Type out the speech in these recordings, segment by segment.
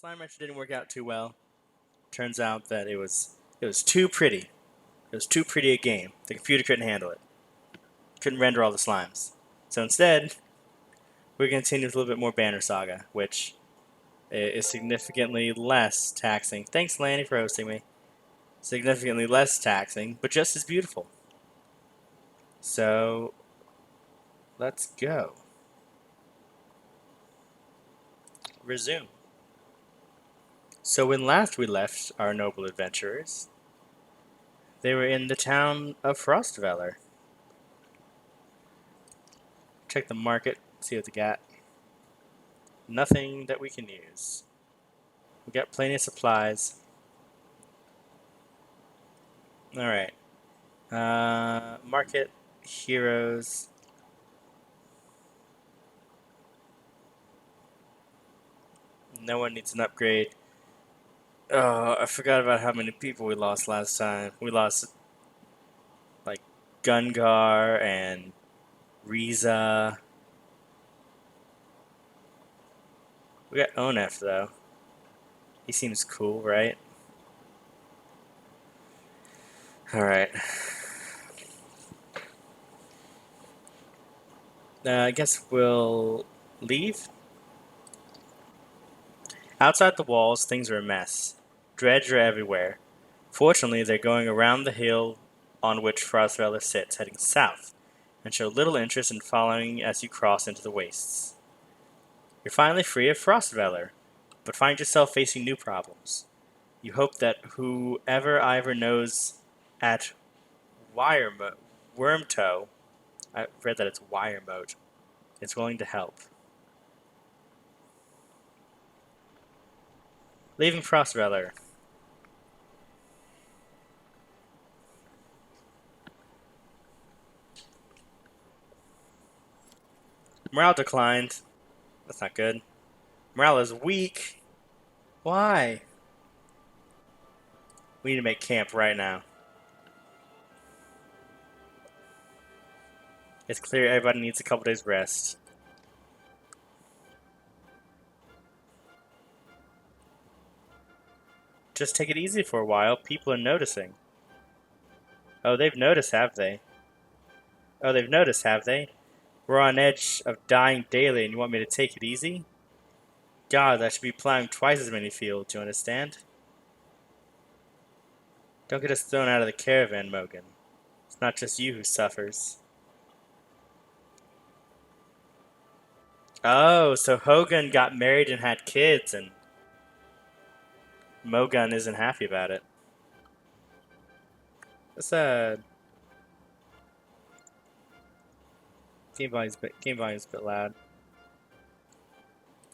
slime rancher didn't work out too well. Turns out that it was too pretty. It was too pretty a game. The computer couldn't handle it. Couldn't render all the slimes. So instead, we're going to continue with a little bit more Banner Saga, which is significantly less taxing. Thanks, Lanny, for hosting me. Significantly less taxing, but just as beautiful. So, let's go. Resume. So when last we left our noble adventurers, they were in the town of Frostveller. Check the market, see what they got. Nothing that we can use. We got plenty of supplies. Alright. Market, heroes. No one needs an upgrade. Oh, I forgot about how many people we lost last time. We lost, like, Gungar and Riza. We got Onef, though. He seems cool, right? Alright. I guess we'll leave. Outside the walls, things are a mess. Dredge are everywhere. Fortunately, they're going around the hill on which Frostveller sits, heading south, and show little interest in following as you cross into the wastes. You're finally free of Frostveller, but find yourself facing new problems. You hope that whoever Ivor knows at Wormtoe, I read that it's Wiremote, is willing to help. Leaving Frostveller. Morale declined. That's not good. Morale is weak. Why? We need to make camp right now. It's clear everybody needs a couple days rest. Just take it easy for a while. People are noticing. Oh, they've noticed, have they? Oh, they've noticed, have they? We're on edge of dying daily and you want me to take it easy? God, I should be plowing twice as many fields, you understand? Don't get us thrown out of the caravan, Mogan. It's not just you who suffers. Oh, so Hogan got married and had kids, and Mogun isn't happy about it. That's game volume's a bit loud.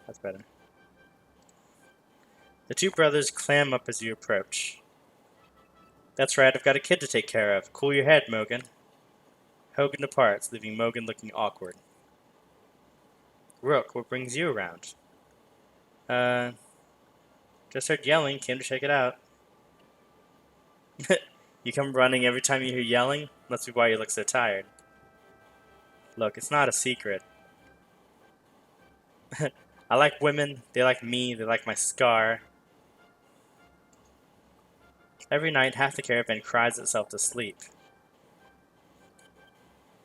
That's better. The two brothers clam up as you approach. That's right, I've got a kid to take care of. Cool your head, Mogan. Hogan departs, leaving Mogan looking awkward. Rook, what brings you around? Just heard yelling, came to check it out. You come running every time you hear yelling? Must be why you look so tired. Look, it's not a secret. I like women, they like me, they like my scar. Every night, half the caravan cries itself to sleep.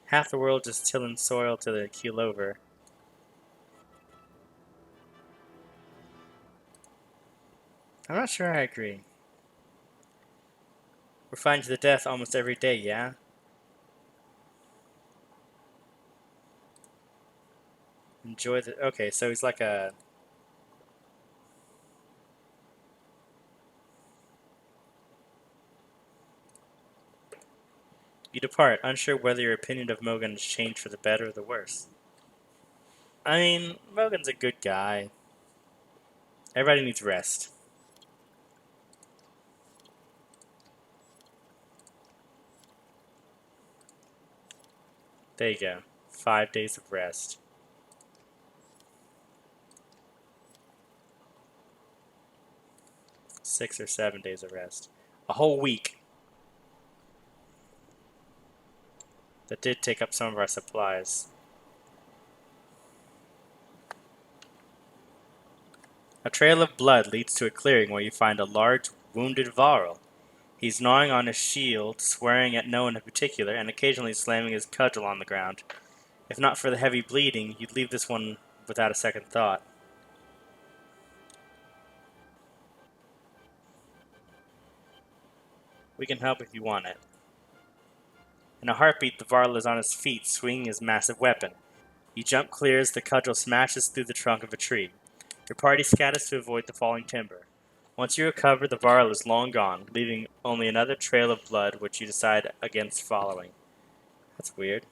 Half the world just tilling soil till they keel over. I'm not sure I agree. We're fighting to the death almost every day, yeah? Enjoy the... Okay, so he's like a... You depart, unsure whether your opinion of Mogan has changed for the better or the worse. I mean, Mogan's a good guy. Everybody needs rest. There you go. 5 days of rest. Six or 7 days of rest. A whole week. That did take up some of our supplies. A trail of blood leads to a clearing where you find a large, wounded Varl. He's gnawing on his shield, swearing at no one in particular, and occasionally slamming his cudgel on the ground. If not for the heavy bleeding, you'd leave this one without a second thought. We can help if you want it. In a heartbeat, the Varl is on his feet, swinging his massive weapon. You jump clear as the cudgel smashes through the trunk of a tree. Your party scatters to avoid the falling timber. Once you recover, the Varl is long gone, leaving only another trail of blood which you decide against following. That's weird.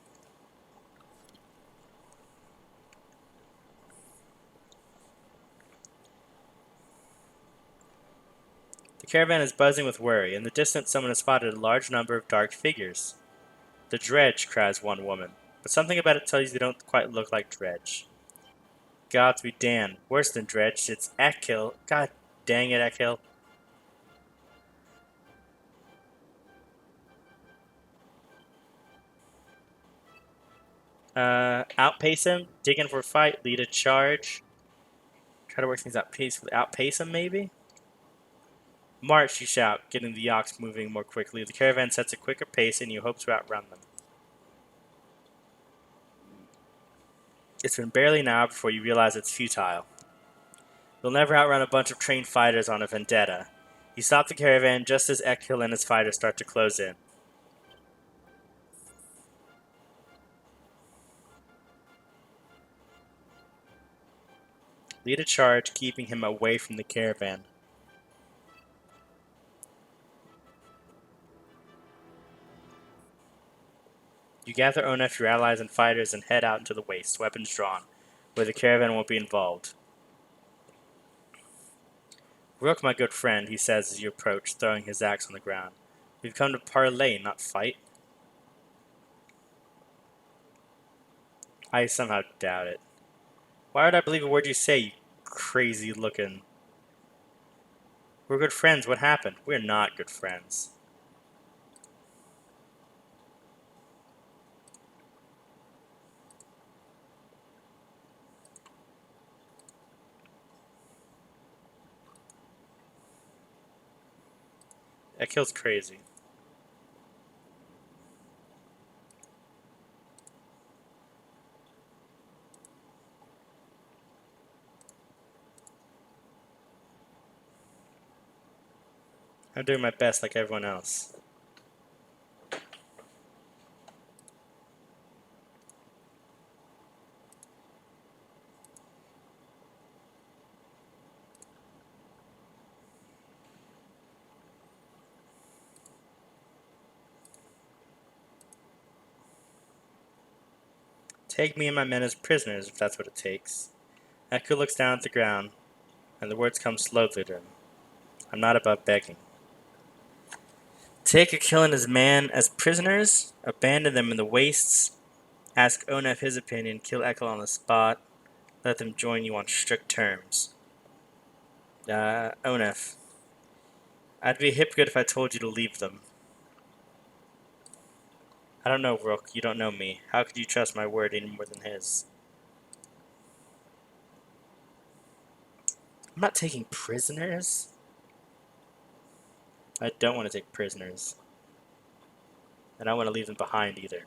The caravan is buzzing with worry. In the distance, someone has spotted a large number of dark figures. The Dredge, cries one woman, but something about it tells you they don't quite look like Dredge. Gods be damned. Worse than Dredge, it's Ekil. God dang it, Ekil. Outpace him, dig in for a fight, lead a charge. Try to work things out peacefully. Outpace him, maybe? March, you shout, getting the ox moving more quickly. The caravan sets a quicker pace, and you hope to outrun them. It's been barely an hour before you realize it's futile. You'll never outrun a bunch of trained fighters on a vendetta. You stop the caravan just as Ekil and his fighters start to close in. Lead a charge, keeping him away from the caravan. You gather Onef, your allies, and fighters and head out into the waste, weapons drawn, where the caravan won't be involved. Rook, my good friend, he says as you approach, throwing his axe on the ground. We've come to parley, not fight. I somehow doubt it. Why would I believe a word you say, you crazy looking? We're good friends, what happened? We're not good friends. That kill's crazy. I'm doing my best like everyone else. Take me and my men as prisoners, if that's what it takes. Echo looks down at the ground, and the words come slowly to him. I'm not above begging. Take Akil and his man as prisoners, abandon them in the wastes, ask Onef his opinion, kill Ekel on the spot, let them join you on strict terms. Onef, I'd be a hypocrite if I told you to leave them. I don't know, Rook, you don't know me. How could you trust my word any more than his? I'm not taking prisoners. I don't want to take prisoners. And I don't want to leave them behind either.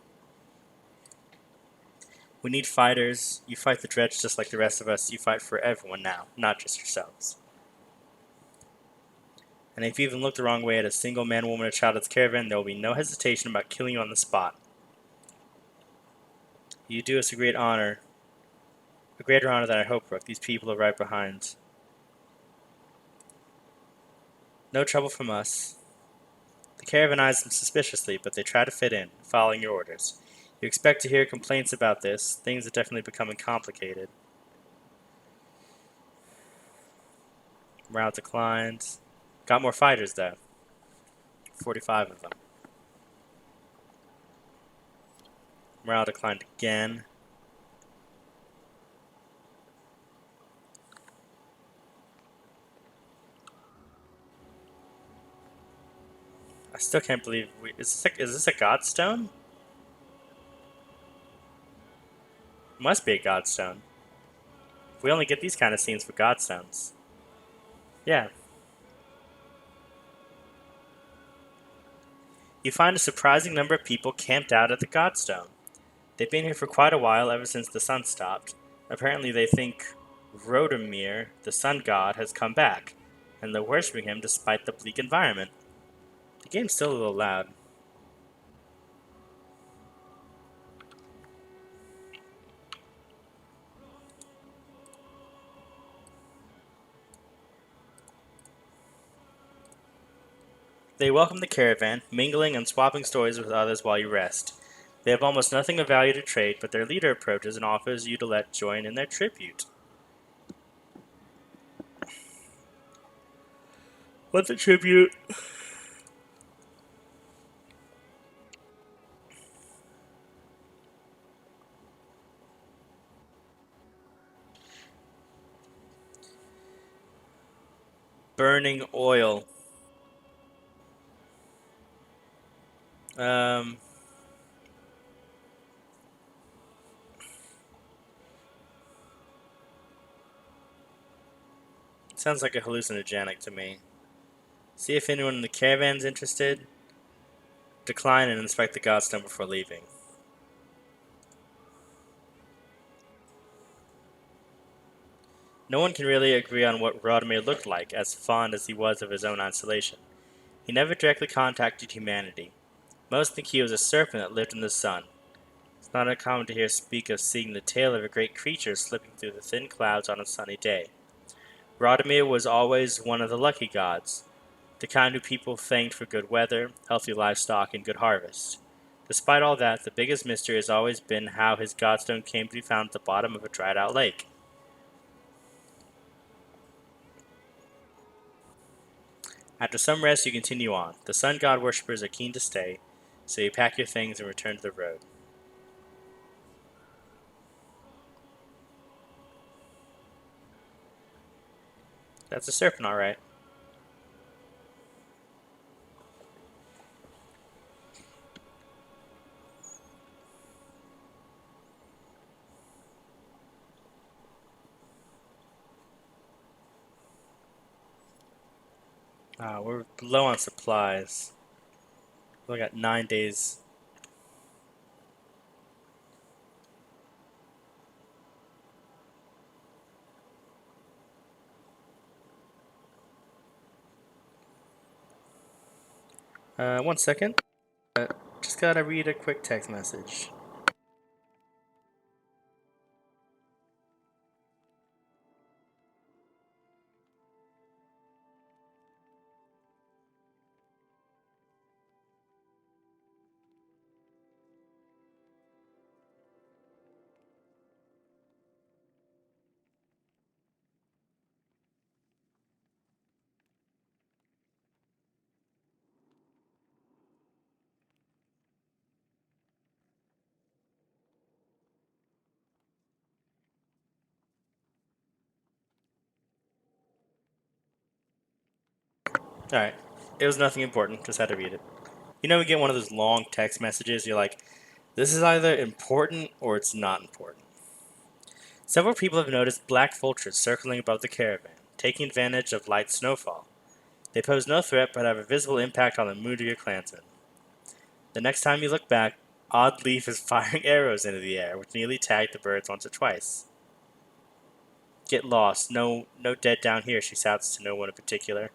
We need fighters. You fight the Dredge just like the rest of us. You fight for everyone now, not just yourselves. And if you even look the wrong way at a single man, woman, or child at the caravan, there will be no hesitation about killing you on the spot. You do us a great honor. A greater honor than I hoped, Rook. These people are right behind. No trouble from us. The caravan eyes them suspiciously, but they try to fit in, following your orders. You expect to hear complaints about this. Things are definitely becoming complicated. Morale declines. Got more fighters, though. 45 of them. Morale declined again. I still can't believe is this a godstone? Must be a godstone. We only get these kind of scenes for godstones. Yeah. You find a surprising number of people camped out at the Godstone. They've been here for quite a while, ever since the sun stopped. Apparently, they think Rodemir, the sun god, has come back, and they're worshipping him despite the bleak environment. The game's still a little loud. They welcome the caravan, mingling and swapping stories with others while you rest. They have almost nothing of value to trade, but their leader approaches and offers you to let join in their tribute. What's a tribute? Burning oil. Um, Sounds like a hallucinogenic to me. See if anyone in the caravan's interested. Decline and inspect the Godstone before leaving. No one can really agree on what Rodimir looked like, as fond as he was of his own isolation. He never directly contacted humanity. Most think he was a serpent that lived in the sun. It's not uncommon to hear speak of seeing the tail of a great creature slipping through the thin clouds on a sunny day. Rodimir was always one of the lucky gods, the kind who people thanked for good weather, healthy livestock, and good harvest. Despite all that, the biggest mystery has always been how his godstone came to be found at the bottom of a dried out lake. After some rest, you continue on. The sun god worshippers are keen to stay, so you pack your things and return to the road. That's a serpent, alright. We're low on supplies. We only got 9 days. One second. Just gotta read a quick text message. Alright. It was nothing important, just had to read it. You know, we get one of those long text messages, you're like, this is either important or it's not important. Several people have noticed black vultures circling above the caravan, taking advantage of light snowfall. They pose no threat but have a visible impact on the mood of your clansmen. The next time you look back, Odd Leaf is firing arrows into the air, which nearly tagged the birds once or twice. Get lost. No dead down here, she shouts to no one in particular.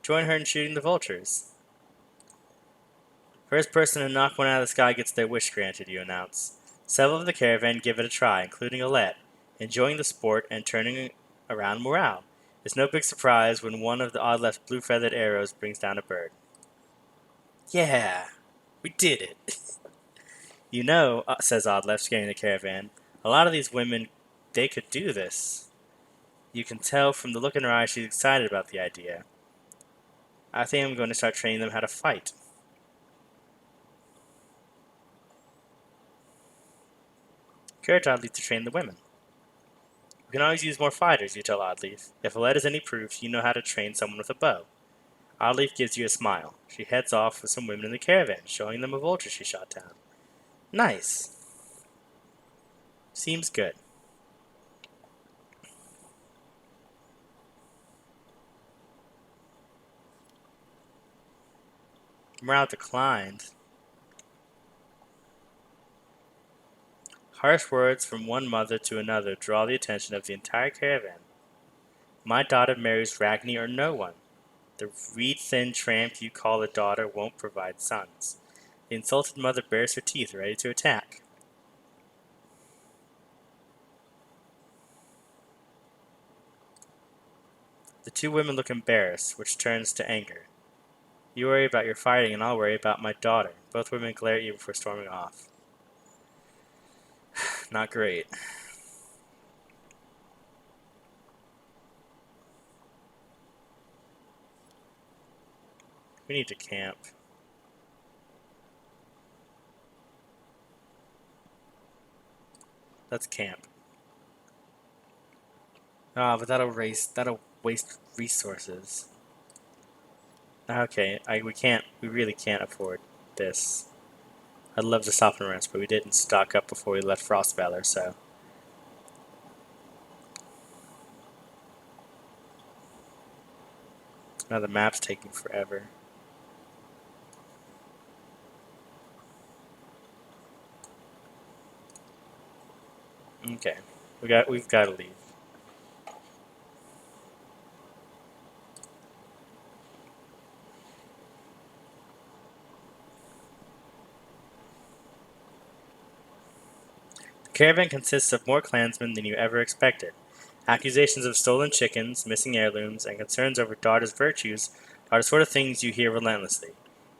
Join her in shooting the vultures. First person to knock one out of the sky gets their wish granted, you announce. Several of the caravan give it a try, including Alette, enjoying the sport and turning around morale. It's no big surprise when one of the Odd Left's blue-feathered arrows brings down a bird. Yeah, we did it. You know, says Odd Left, scanning the caravan, a lot of these women, they could do this. You can tell from the look in her eyes she's excited about the idea. I think I'm going to start training them how to fight. Encourage Oddleaf to train the women. We can always use more fighters, you tell Oddleaf. If Alette is any proof, you know how to train someone with a bow. Oddleaf gives you a smile. She heads off with some women in the caravan, showing them a vulture she shot down. Nice. Seems good. Morale declined. Harsh words from one mother to another draw the attention of the entire caravan. My daughter marries Ragni or no one. The reed-thin tramp you call a daughter won't provide sons. The insulted mother bares her teeth, ready to attack. The two women look embarrassed, which turns to anger. You worry about your fighting, and I'll worry about my daughter. Both women glare at you before storming off. Not great. We need to camp. Let's camp. But that'll waste resources. Okay, we really can't afford this. I'd love to stop and rest, but we didn't stock up before we left Frostvalor, so. Now the map's taking forever. Okay, we've got to leave. The caravan consists of more clansmen than you ever expected. Accusations of stolen chickens, missing heirlooms, and concerns over daughters' virtues are the sort of things you hear relentlessly.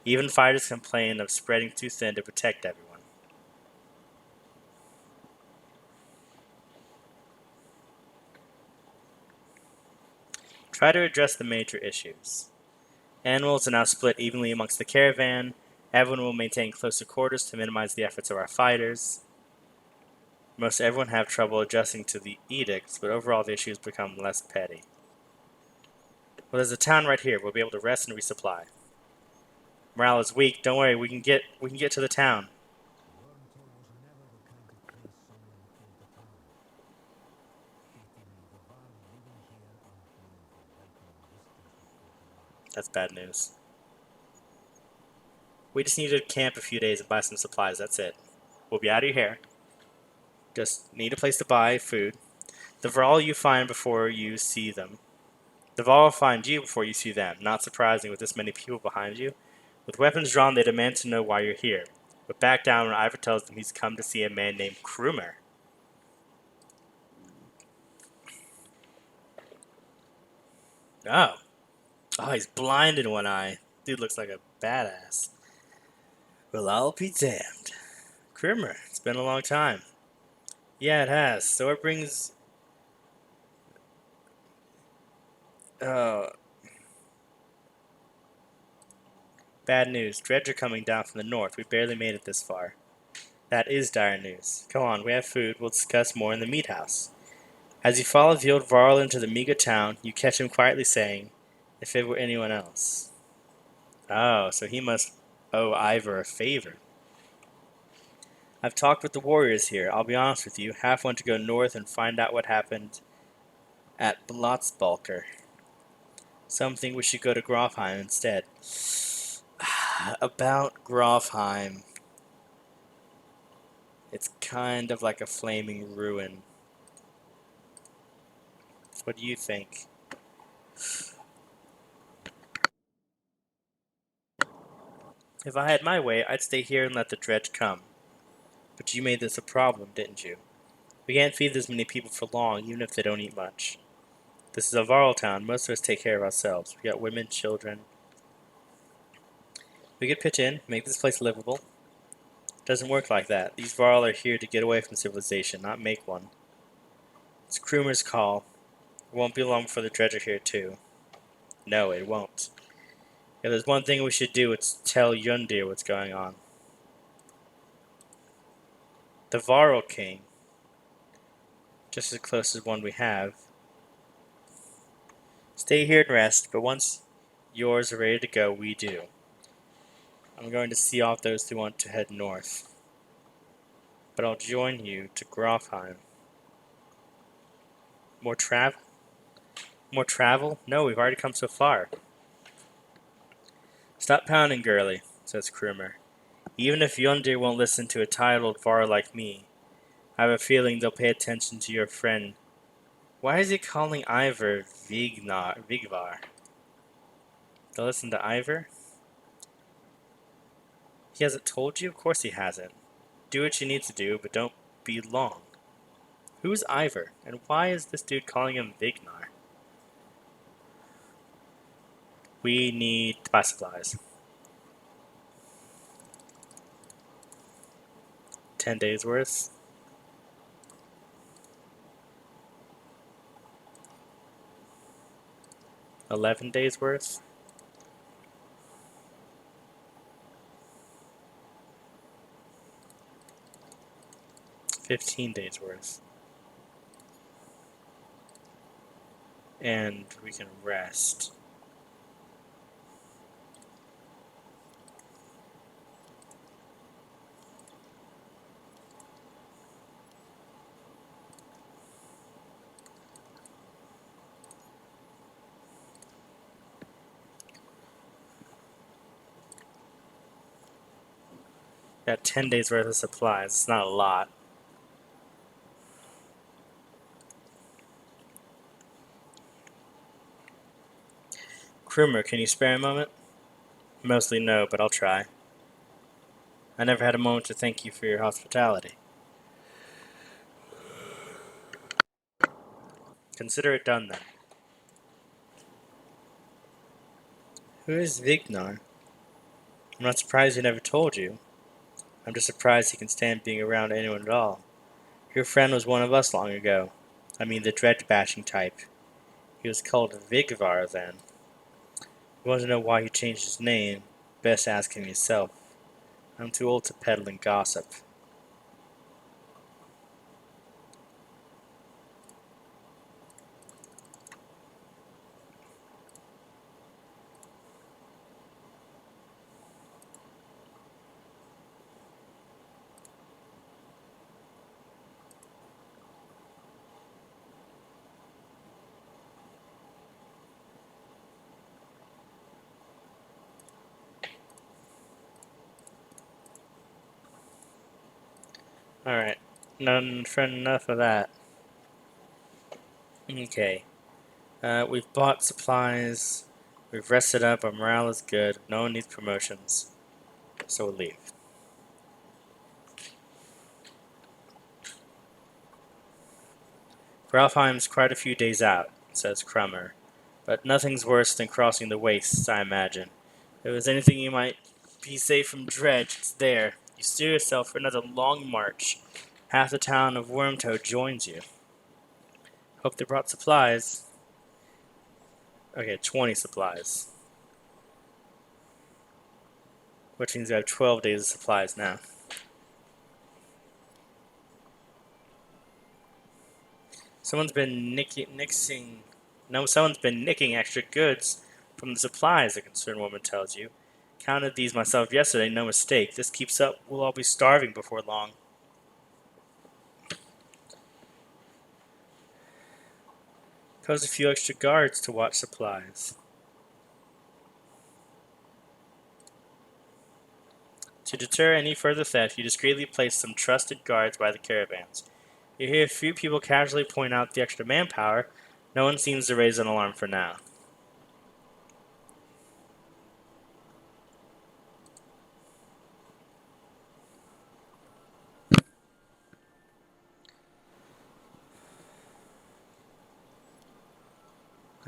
Even fighters complain of spreading too thin to protect everyone. Try to address the major issues. Animals are now split evenly amongst the caravan. Everyone will maintain closer quarters to minimize the efforts of our fighters. Most everyone have trouble adjusting to the edicts, but overall the issues become less petty. Well, there's a town right here. We'll be able to rest and resupply. Morale is weak. Don't worry. We can get to the town. That's bad news. We just need to camp a few days and buy some supplies. That's it. We'll be out of your hair. Just need a place to buy food. The Varl you find before you see them. The Varl will find you before you see them. Not surprising with this many people behind you. With weapons drawn, they demand to know why you're here. But back down when Ivor tells them he's come to see a man named Krumer. Oh. Oh, he's blind in one eye. Dude looks like a badass. Well, I'll be damned. Krumer, it's been a long time. Yeah, it has. So it brings... Bad news. Dredge are coming down from the north. We barely made it this far. That is dire news. Come on, we have food. We'll discuss more in the meat house. As you follow the old Varl into the meager town, you catch him quietly saying, if it were anyone else. Oh, so he must owe Ivor a favor. I've talked with the warriors here. I'll be honest with you. Half want to go north and find out what happened at Blotzbalker. Some think we should go to Grofheim instead. About Grofheim. It's kind of like a flaming ruin. What do you think? If I had my way, I'd stay here and let the dredge come. But you made this a problem, didn't you? We can't feed this many people for long, even if they don't eat much. This is a Varl town. Most of us take care of ourselves. We got women, children. We could pitch in, make this place livable. It doesn't work like that. These Varl are here to get away from civilization, not make one. It's Krumer's call. It won't be long before the dredge are here too. No, it won't. If there's one thing we should do, it's tell Yundir what's going on. The Varl King. Just as close as one we have. Stay here and rest, but once yours are ready to go, we do. I'm going to see off those who want to head north. But I'll join you to Grofheim. More travel? More travel? No, we've already come so far. Stop pounding, girlie. says Krumer. Even if Yondir won't listen to a titled var like me, I have a feeling they'll pay attention to your friend. Why is he calling Ivor Vigvar? They'll listen to Ivor? He hasn't told you? Of course he hasn't. Do what you need to do, but don't be long. Who's Ivor, and why is this dude calling him Vignar? We need to buy supplies. 10 days worth. 11 days worth. 15 days worth. And we can rest. Got 10 days worth of supplies. It's not a lot. Krumer, can you spare a moment? Mostly no, but I'll try. I never had a moment to thank you for your hospitality. Consider it done then. Who is Vignar? I'm not surprised he never told you. I'm just surprised he can stand being around anyone at all. Your friend was one of us long ago. I mean the dread-bashing type. He was called Vigvar then. You want to know why he changed his name? Best ask him yourself. I'm too old to peddle and gossip. Alright, enough of that. Okay. We've bought supplies. We've rested up. Our morale is good. No one needs promotions. So we'll leave. Gralfheim's quite a few days out, says Krummer. But nothing's worse than crossing the wastes, I imagine. If there's anything you might be safe from dredge, it's there. You steer yourself for another long march. Half the town of Wormtoe joins you. Hope they brought supplies. Okay, 20 supplies. Which means we have 12 days of supplies now. Someone's been nicking extra goods from the supplies, the concerned woman tells you. Counted these myself yesterday, no mistake. This keeps up, we'll all be starving before long. Posed a few extra guards to watch supplies. To deter any further theft, you discreetly place some trusted guards by the caravans. You hear a few people casually point out the extra manpower. No one seems to raise an alarm for now.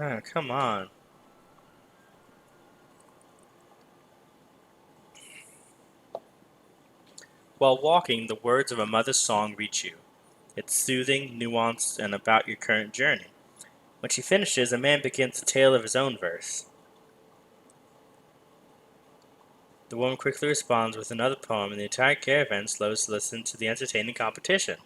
Oh, come on. While walking, the words of a mother's song reach you. It's soothing, nuanced, and about your current journey. When she finishes, a man begins a tale of his own verse. The woman quickly responds with another poem, and the entire caravan slows to listen to the entertaining competition.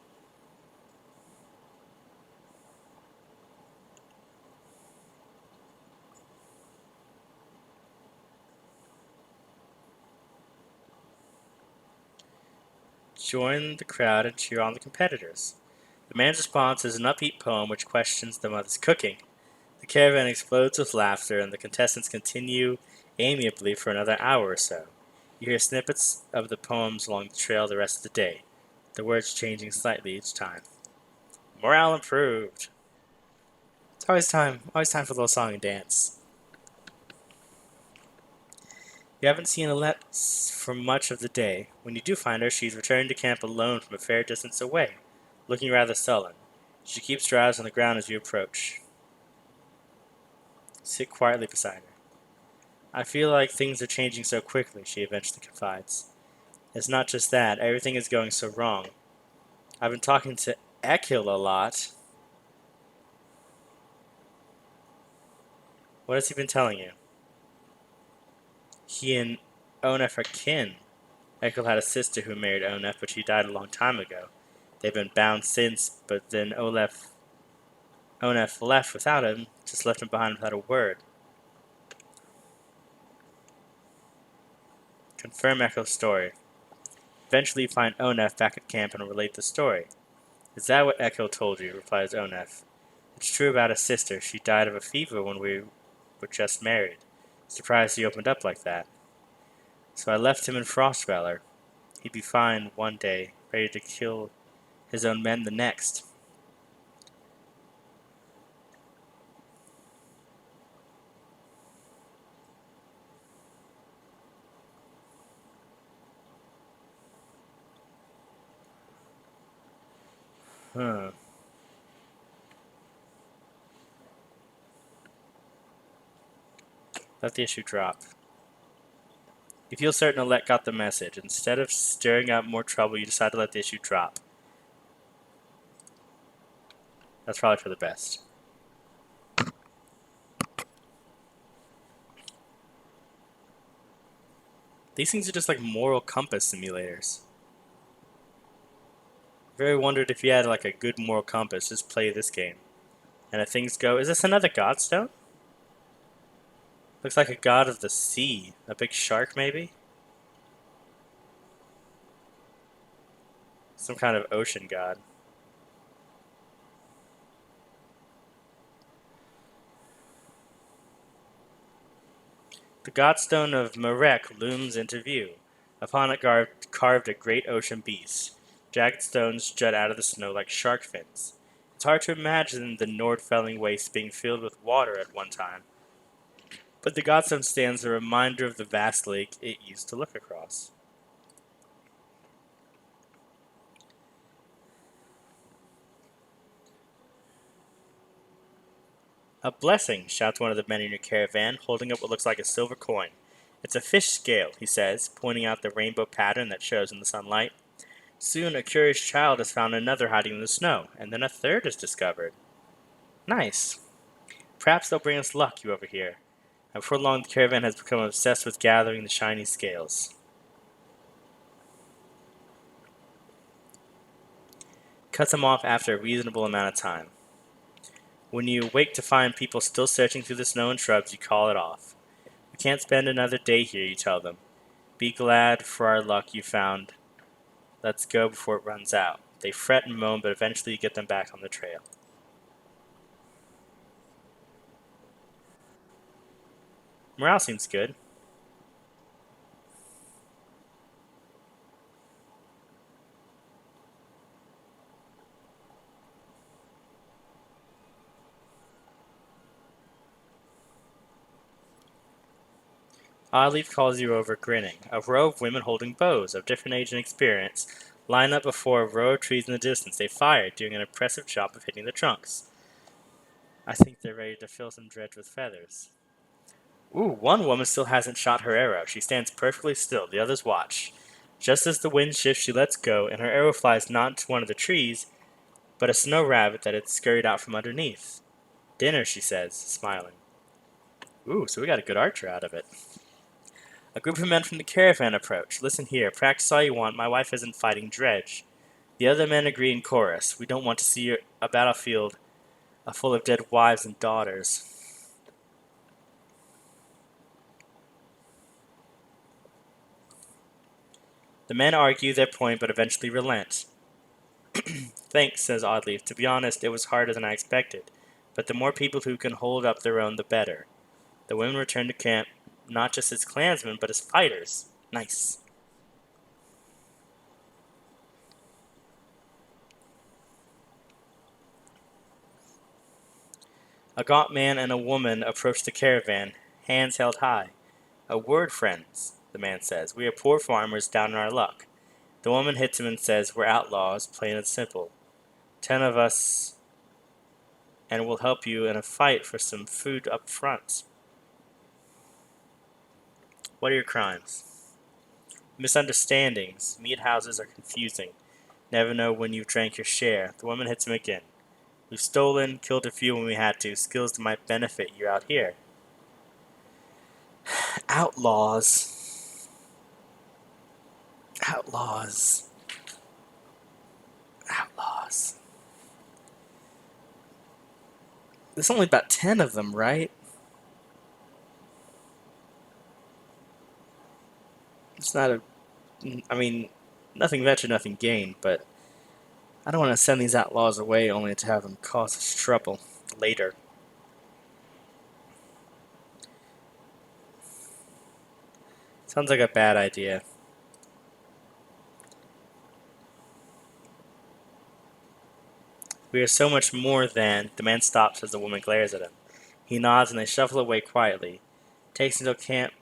Join the crowd and cheer on the competitors. The man's response is an upbeat poem which questions the mother's cooking. The caravan explodes with laughter, and the contestants continue amiably for another hour or so. You hear snippets of the poems along the trail the rest of the day, the words changing slightly each time. Morale improved. It's always time for a little song and dance. You haven't seen Alette for much of the day. When you do find her, she's returning to camp alone from a fair distance away, looking rather sullen. She keeps her eyes on the ground as you approach. Sit quietly beside her. I feel like things are changing so quickly, she eventually confides. It's not just that, everything is going so wrong. I've been talking to Ekil a lot. What has he been telling you? He and Onef are kin. Ekil had a sister who married Onef, but she died a long time ago. They've been bound since, but then Onef left without him, just left him behind without a word. Confirm Ekil's story. Eventually you find Onef back at camp and relate the story. Is that what Ekil told you? Replies Onef. It's true about his sister. She died of a fever when we were just married. Surprised he opened up like that. So I left him in Frostweller. He'd be fine one day, ready to kill his own men the next. Huh. Let the issue drop. You feel certain Alette got the message. Instead of stirring up more trouble, you decide to let the issue drop. That's probably for the best. These things are just like moral compass simulators. Very wondered if you had like a good moral compass, just play this game. And if things go, is this another godstone? Looks like a god of the sea. A big shark, maybe? Some kind of ocean god. The godstone of Marek looms into view. Upon it carved a great ocean beast. Jagged stones jut out of the snow like shark fins. It's hard to imagine the Nordfelling waste being filled with water at one time. But the godstone stands a reminder of the vast lake it used to look across. A blessing, shouts one of the men in your caravan, holding up what looks like a silver coin. It's a fish scale, he says, pointing out the rainbow pattern that shows in the sunlight. Soon a curious child has found another hiding in the snow, and then a third is discovered. Nice. Perhaps they'll bring us luck, you overhear. And before long, the caravan has become obsessed with gathering the shiny scales. Cuts them off after a reasonable amount of time. When you wake to find people still searching through the snow and shrubs, you call it off. We can't spend another day here, you tell them. Be glad for our luck you found. Let's go before it runs out. They fret and moan, but eventually you get them back on the trail. Morale seems good. Oddleaf calls you over, grinning. A row of women holding bows, of different age and experience, line up before a row of trees in the distance. They fire, doing an impressive job of hitting the trunks. I think they're ready to fill some dredge with feathers. Ooh, one woman still hasn't shot her arrow. She stands perfectly still. The others watch. Just as the wind shifts, she lets go, and her arrow flies not into one of the trees, but a snow rabbit that had scurried out from underneath. Dinner, she says, smiling. Ooh, so we got a good archer out of it. A group of men from the caravan approach. Listen here, practice all you want. My wife isn't fighting dredge. The other men agree in chorus. We don't want to see a battlefield full of dead wives and daughters. The men argue their point, but eventually relent. Thanks, says Oddleaf. To be honest, it was harder than I expected. But the more people who can hold up their own, the better. The women return to camp, not just as clansmen, but as fighters. Nice. A gaunt man and a woman approach the caravan, hands held high. "A word, friends," the man says. "We are poor farmers down in our luck." The woman hits him and says, "We're outlaws, plain and simple. 10 of us, and we'll help you in a fight for some food up front." What are your crimes? Misunderstandings. Meat houses are confusing. Never know when you've drank your share. The woman hits him again. "We've stolen, killed a few when we had to. Skills that might benefit you out here." Outlaws. Outlaws. Outlaws. There's only about 10 of them, right? It's not a. I mean, nothing ventured, nothing gained, but I don't want to send these outlaws away only to have them cause us trouble later. Sounds like a bad idea. "We are so much more than." The man stops as the woman glares at him. He nods and they shuffle away quietly. It takes until camp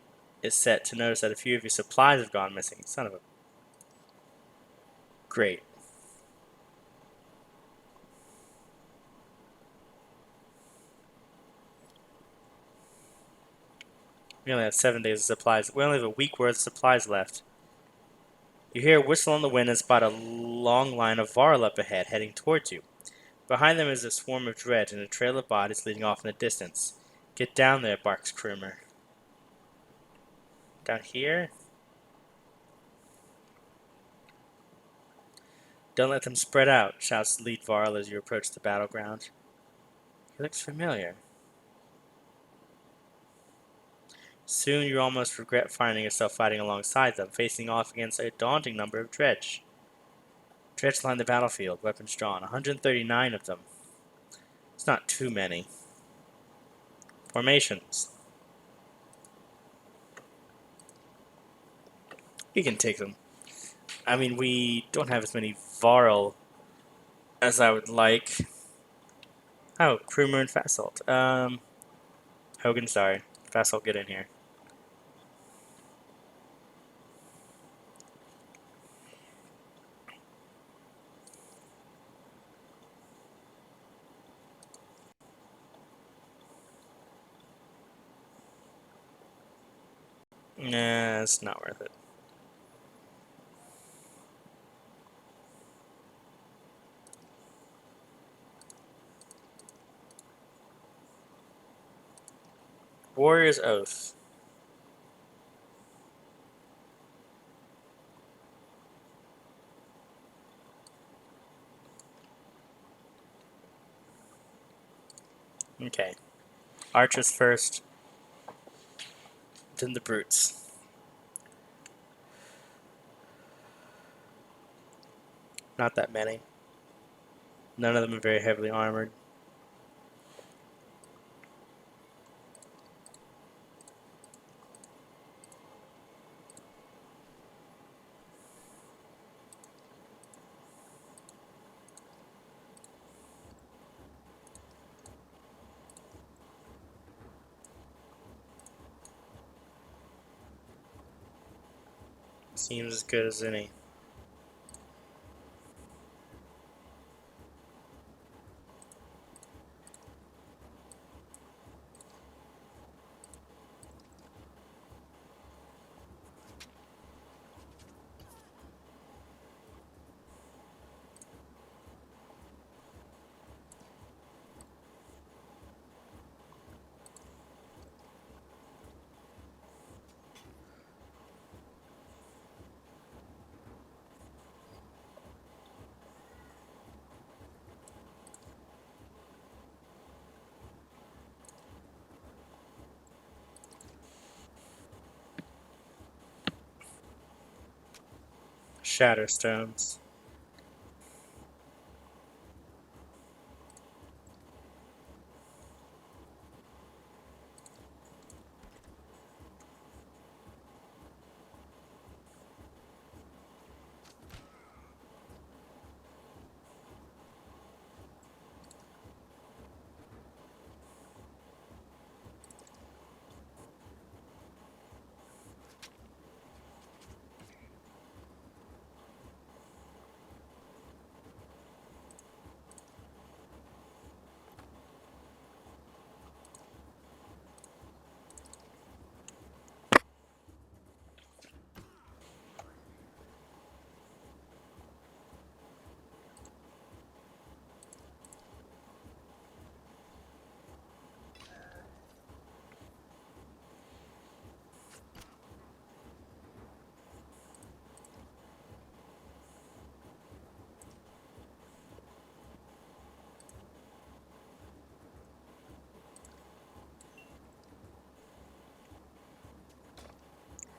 is set to notice that a few of your supplies have gone missing. Son of a. Great. We only have 7 days of supplies. We only have a week worth of supplies left. You hear a whistle on the wind and spot a long line of Varl up ahead, heading towards you. Behind them is a swarm of dredge and a trail of bodies leading off in the distance. "Get down there," barks Krumer. "Down here?" "Don't let them spread out," shouts the lead Varl as you approach the battleground. He looks familiar. Soon you almost regret finding yourself fighting alongside them, facing off against a daunting number of dredge. Dredge line the battlefield, weapons drawn. 139 of them. It's not too many. Formations. We can take them. I mean, we don't have as many Varl as I would like. Oh, Krumer and Fasalt. Hogan, sorry. Fasalt, get in here. Nah, it's not worth it. Warrior's Oath. Okay. Archers first, then the brutes. Not that many. None of them are very heavily armored. Seems as good as any. Shatterstones.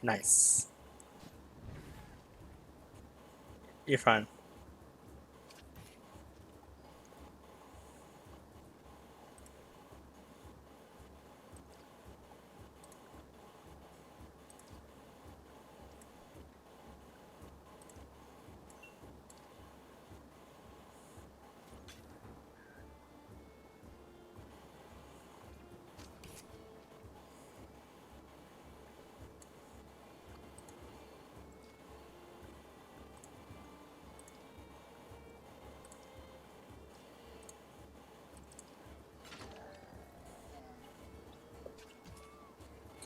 Nice. You're fine.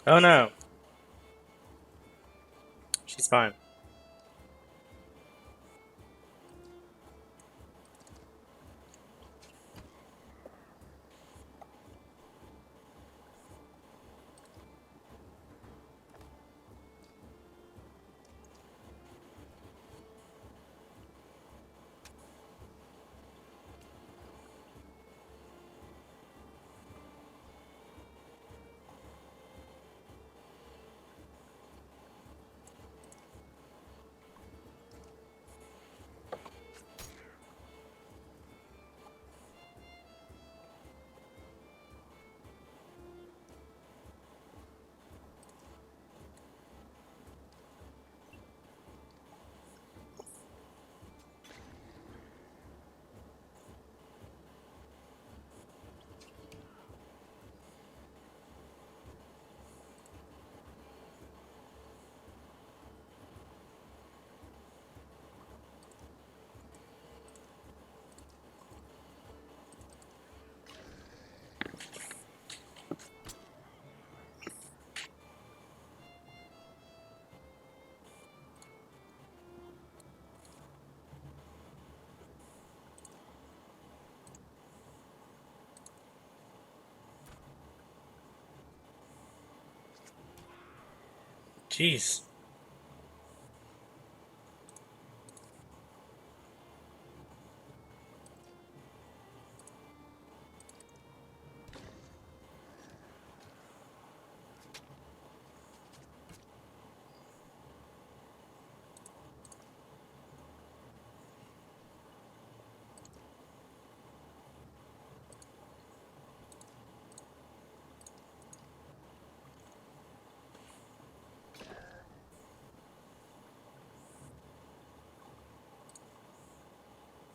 Oh no. She's fine. Jeez.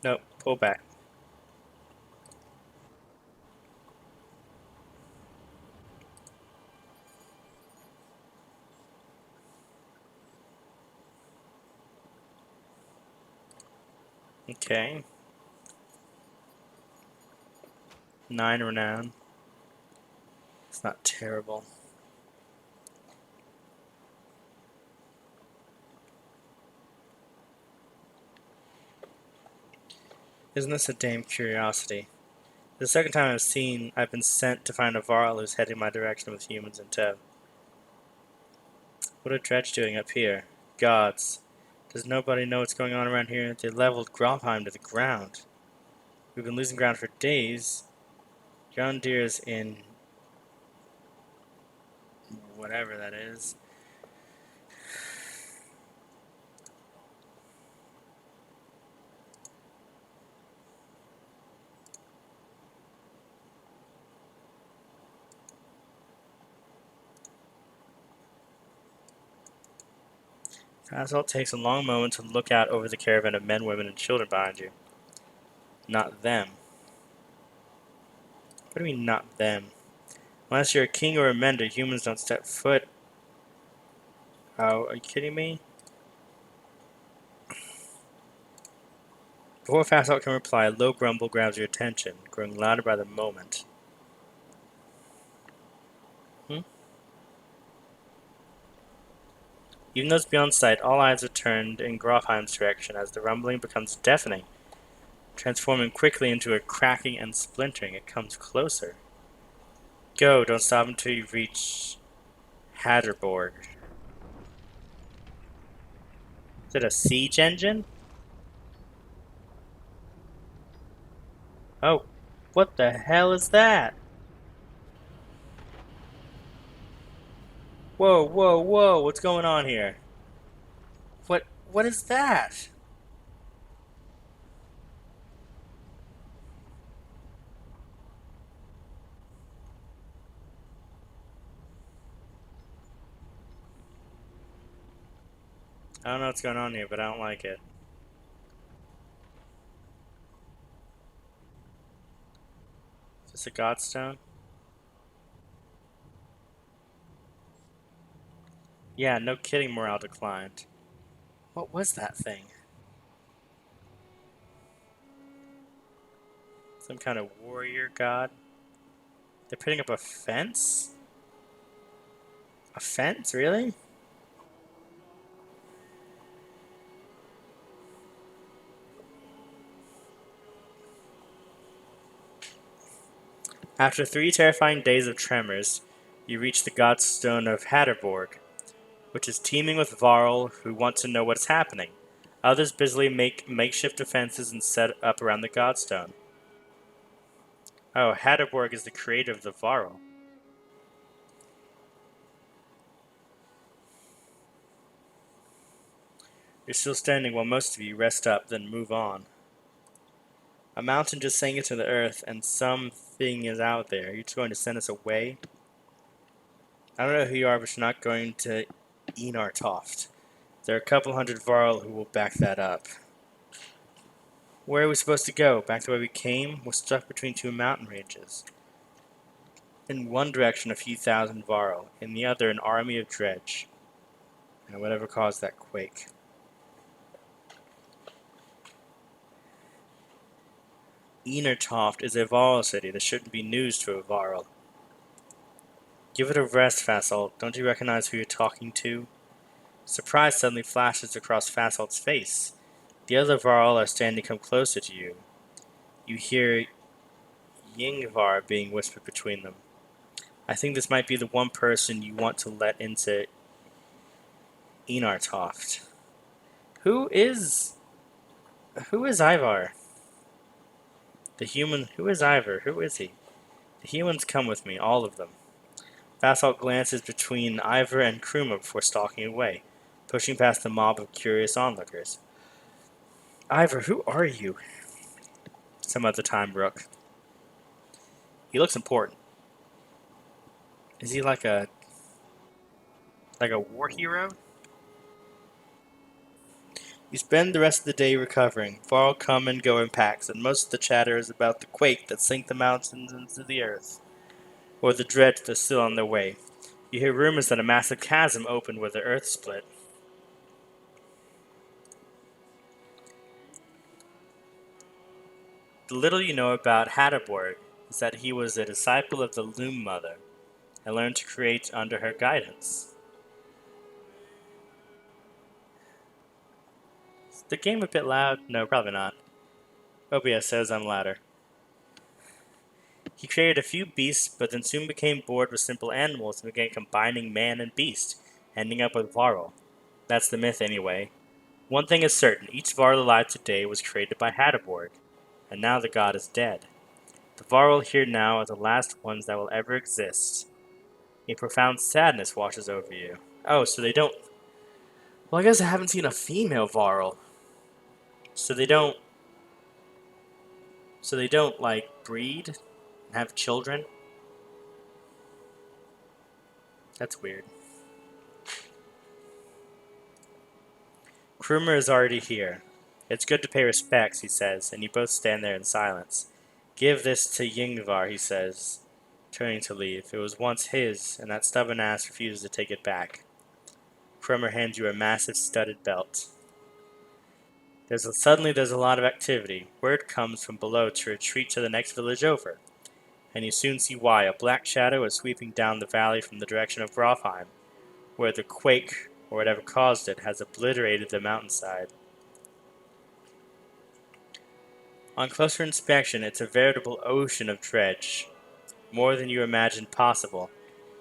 Nope. Pull back. Okay. 9 renown. It's not terrible. Isn't this a damn curiosity? The second time I've been sent to find a Varl who's heading my direction with humans in tow. What are Dredge doing up here? Gods. Does nobody know what's going on around here? They leveled Grobheim to the ground. We've been losing ground for days. John Deere's in whatever that is. Assault takes a long moment to look out over the caravan of men, women, and children behind you. Not them. What do you mean, not them? Unless you're a king or a mender, humans don't step foot. Oh, are you kidding me? Before Fastalt can reply, a low grumble grabs your attention, growing louder by the moment. Even though it's beyond sight, all eyes are turned in Grofheim's direction as the rumbling becomes deafening, transforming quickly into a cracking and splintering. It comes closer. Go, don't stop until you reach Hatterborg. Is it a siege engine? Oh, what the hell is that? Whoa, whoa, whoa! What's going on here? What is that? I don't know what's going on here, but I don't like it. Is this a godstone? Yeah, no kidding. Morale declined. What was that thing? Some kind of warrior god? They're putting up a fence? A fence, really? After 3 terrifying days of tremors, you reach the godstone of Hatterborg, which is teeming with Varl who want to know what's happening. Others busily make makeshift defenses and set up around the godstone. Oh, Hatterborg is the creator of the Varl. You're still standing while most of you rest up, then move on. A mountain just sank into the earth, and something is out there. You're just going to send us away? I don't know who you are, but you're not going to Enartoft. There are a couple hundred Varl who will back that up. Where are we supposed to go? Back the way we came? We're stuck between two mountain ranges. In one direction, a few thousand Varl. In the other, an army of dredge. And whatever caused that quake. Enartoft is a Varl city. That shouldn't be news to a Varl. Give it a rest, Fasolt. Don't you recognize who you're talking to? Surprise suddenly flashes across Fasolt's face. The other Varl are standing come closer to you. You hear Yingvar being whispered between them. I think this might be the one person you want to let into Enartoft. Who is who is Ivar? The human who is Ivar? Who is he? The humans come with me, all of them. Fasolt glances between Ivar and Kruma before stalking away, pushing past the mob of curious onlookers. Ivar, who are you? Some other time, Rook. He looks important. Is he like a war hero? You spend the rest of the day recovering. Varl come and go in packs, and most of the chatter is about the quake that sank the mountains into the earth, or the dredge that's still on their way. You hear rumors that a massive chasm opened where the earth split. The little you know about Hatterborg is that he was a disciple of the Loom Mother, and learned to create under her guidance. Is the game a bit loud? No, probably not. OBS says I'm louder. He created a few beasts, but then soon became bored with simple animals and began combining man and beast, ending up with Varl. That's the myth, anyway. One thing is certain, each Varl alive today was created by Hatterborg, and now the god is dead. The Varl here now are the last ones that will ever exist. A profound sadness washes over you. Oh, so they don't... Well, I guess I haven't seen a female Varl. So they don't... So they don't, like, breed and have children? That's weird. Krumer is already here. It's good to pay respects, he says, and you both stand there in silence. Give this to Yingvar, he says, turning to leave. It was once his, and that stubborn ass refuses to take it back. Krumer hands you a massive studded belt. Suddenly there's a lot of activity. Word comes from below to retreat to the next village over, and you soon see why. A black shadow is sweeping down the valley from the direction of Grofheim, where the quake, or whatever caused it, has obliterated the mountainside. On closer inspection, it's a veritable ocean of dredge, more than you imagined possible,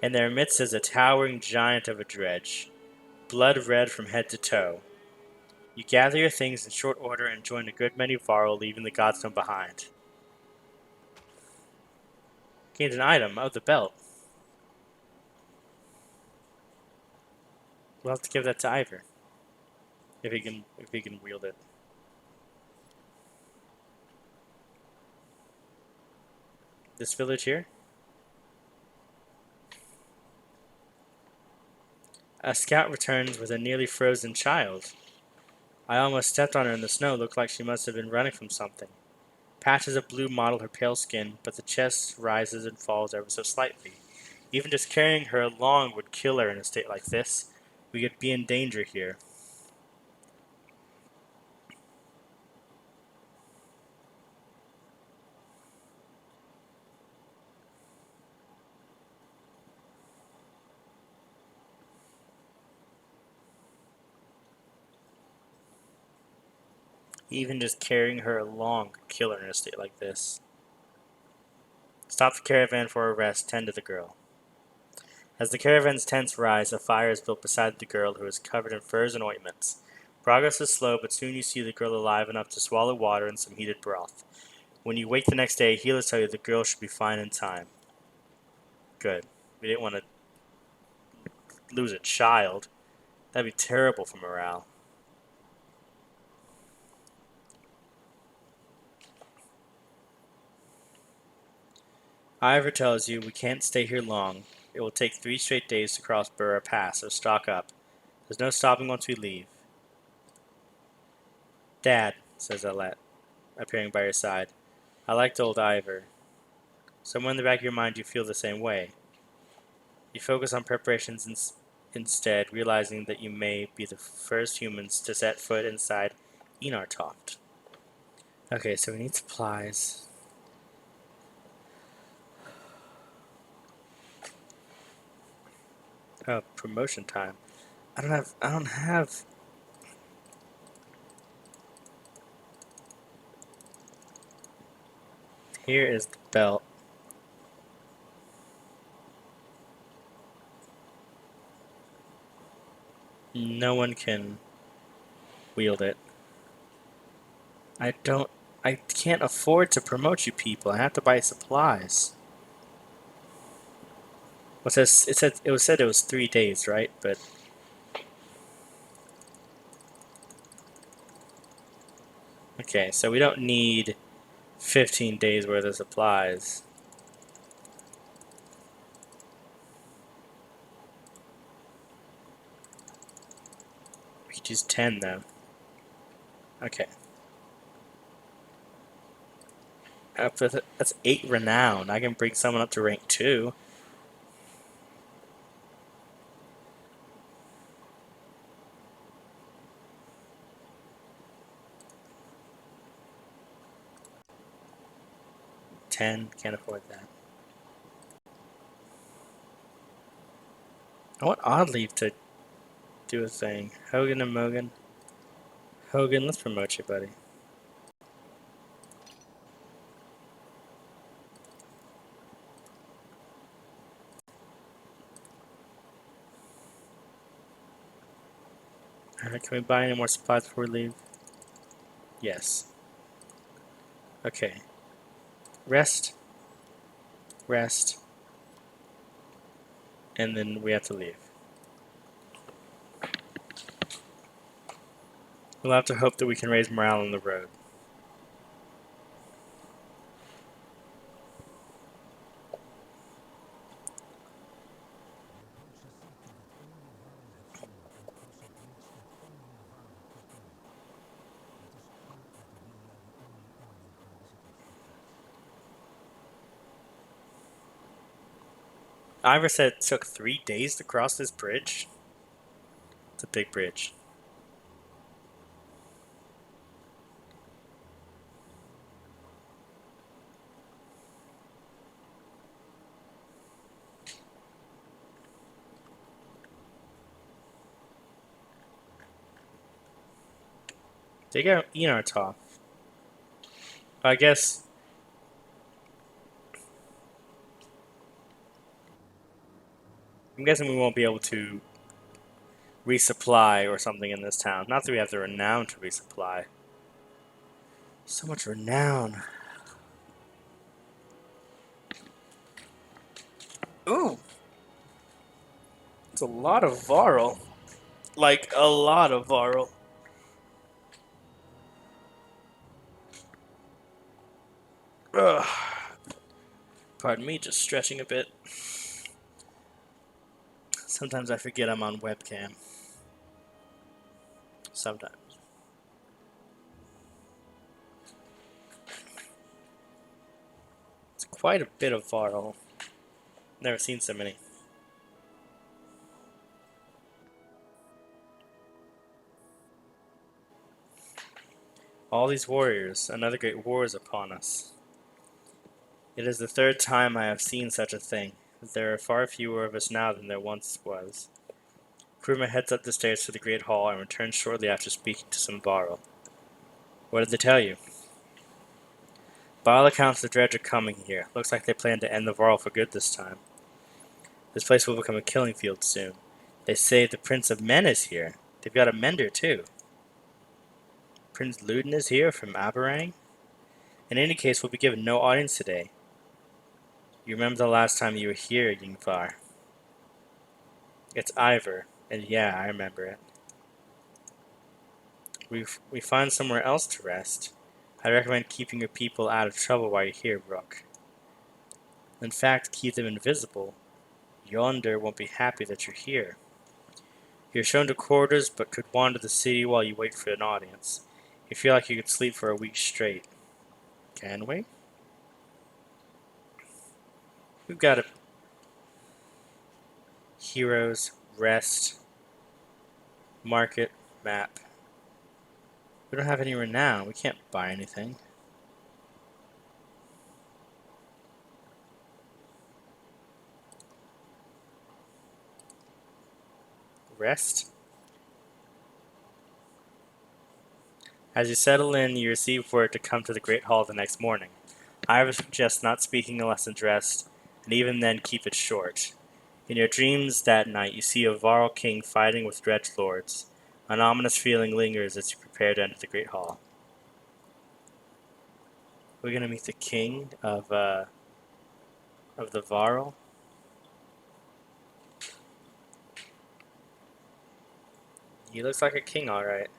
and their midst is a towering giant of a dredge, blood red from head to toe. You gather your things in short order and join a good many Varl leaving the Godstone behind. Gained an item of the belt. We'll have to give that to Ivor. If he can wield it. This village here? A scout returns with a nearly frozen child. I almost stepped on her in the snow. Looked like she must have been running from something. Patches of blue mottle her pale skin, but the chest rises and falls ever so slightly. Even just carrying her along would kill her in a state like this. We could be in danger here. Even just carrying her along could kill her in a state like this. Stop the caravan for a rest. Tend to the girl. As the caravan's tents rise, a fire is built beside the girl, who is covered in furs and ointments. Progress is slow, but soon you see the girl alive enough to swallow water and some heated broth. When you wake the next day, healers tell you the girl should be fine in time. Good. We didn't want to lose a child. That'd be terrible for morale. Ivor tells you we can't stay here long. It will take 3 straight days to cross Burra Pass, so stock up. There's no stopping once we leave. Dad, says Alette, appearing by your side. I liked old Ivor. Somewhere in the back of your mind you feel the same way. You focus on preparations instead, realizing that you may be the first humans to set foot inside Enartoft. Okay, so we need supplies. Oh, promotion time. I don't have. Here is the belt. No one can wield it. I can't afford to promote you people. I have to buy supplies. It said it was 3 days, right? But okay, so we don't need 15 days worth of supplies. We could use 10 though. Okay. That's 8 renown. I can bring someone up to rank 2. Can't afford that. I want Oddleaf to do a thing. Hogan and Mogan. Hogan, let's promote you, buddy. Alright, can we buy any more supplies before we leave? Yes. Okay. Rest. Rest. And then we have to leave. We'll have to hope that we can raise morale on the road. Ivor said it took 3 days to cross this bridge. It's a big bridge. They got Enartoff. I guess. I'm guessing we won't be able to resupply or something in this town. Not that we have the renown to resupply. So much renown. Ooh. It's a lot of Varl. Like a lot of Varl. Ugh. Pardon me, just stretching a bit. Sometimes I forget I'm on webcam. Sometimes. It's quite a bit of Varl. Never seen so many. All these warriors, another great war is upon us. It is the third time I have seen such a thing. There are far fewer of us now than there once was. Kuruma heads up the stairs to the great hall and returns shortly after speaking to some Varl. What did they tell you? By all accounts, the Dredge are coming here. Looks like they plan to end the Varl for good this time. This place will become a killing field soon. They say the Prince of Men is here. They've got a mender, too. Prince Luden is here from Aberrang? In any case, we'll be given no audience today. You remember the last time you were here, Yingvar? It's Ivor, and yeah, I remember it. We find somewhere else to rest. I recommend keeping your people out of trouble while you're here, Brook. In fact, keep them invisible. Yonder won't be happy that you're here. You're shown to quarters, but could wander the city while you wait for an audience. You feel like you could sleep for a week straight. Can we? We've got a heroes, rest, market, map. We don't have any renown. We can't buy anything. Rest? As you settle in, you receive word to come to the Great Hall the next morning. I would suggest not speaking unless addressed, and even then keep it short. In your dreams that night, you see a Varl king fighting with Dredge lords. An ominous feeling lingers as you prepare to enter the Great Hall. We're gonna meet the king of the Varl. He looks like a king, all right.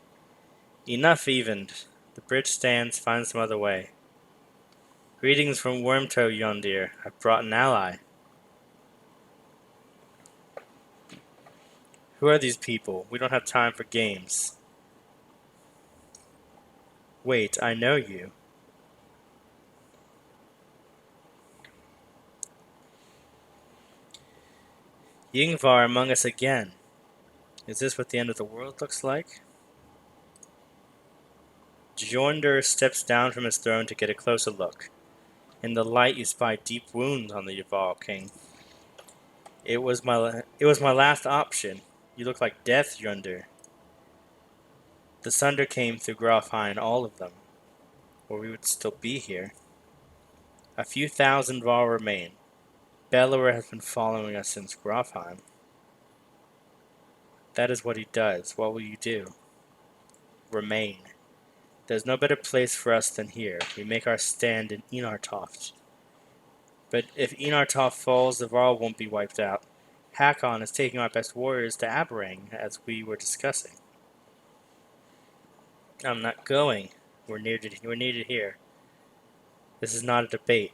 Enough evened. The bridge stands. Find some other way. Greetings from Wormtoe, Yondir. I've brought an ally. Who are these people? We don't have time for games. Wait, I know you. Yingvar among us again. Is this what the end of the world looks like? Jorndur steps down from his throne to get a closer look. In the light, you spy deep wounds on the Yaval king. It was my last option. You look like death, Jorndur. The Sunder came through Grofheim, all of them, or we would still be here. A few thousand Var remain. Bellower has been following us since Grofheim. That is what he does. What will you do? Remain. There's no better place for us than here. We make our stand in Enartoft. But if Enartoft falls, the Varl won't be wiped out. Hakon is taking our best warriors to Aberrang, as we were discussing. I'm not going. We're needed here. This is not a debate.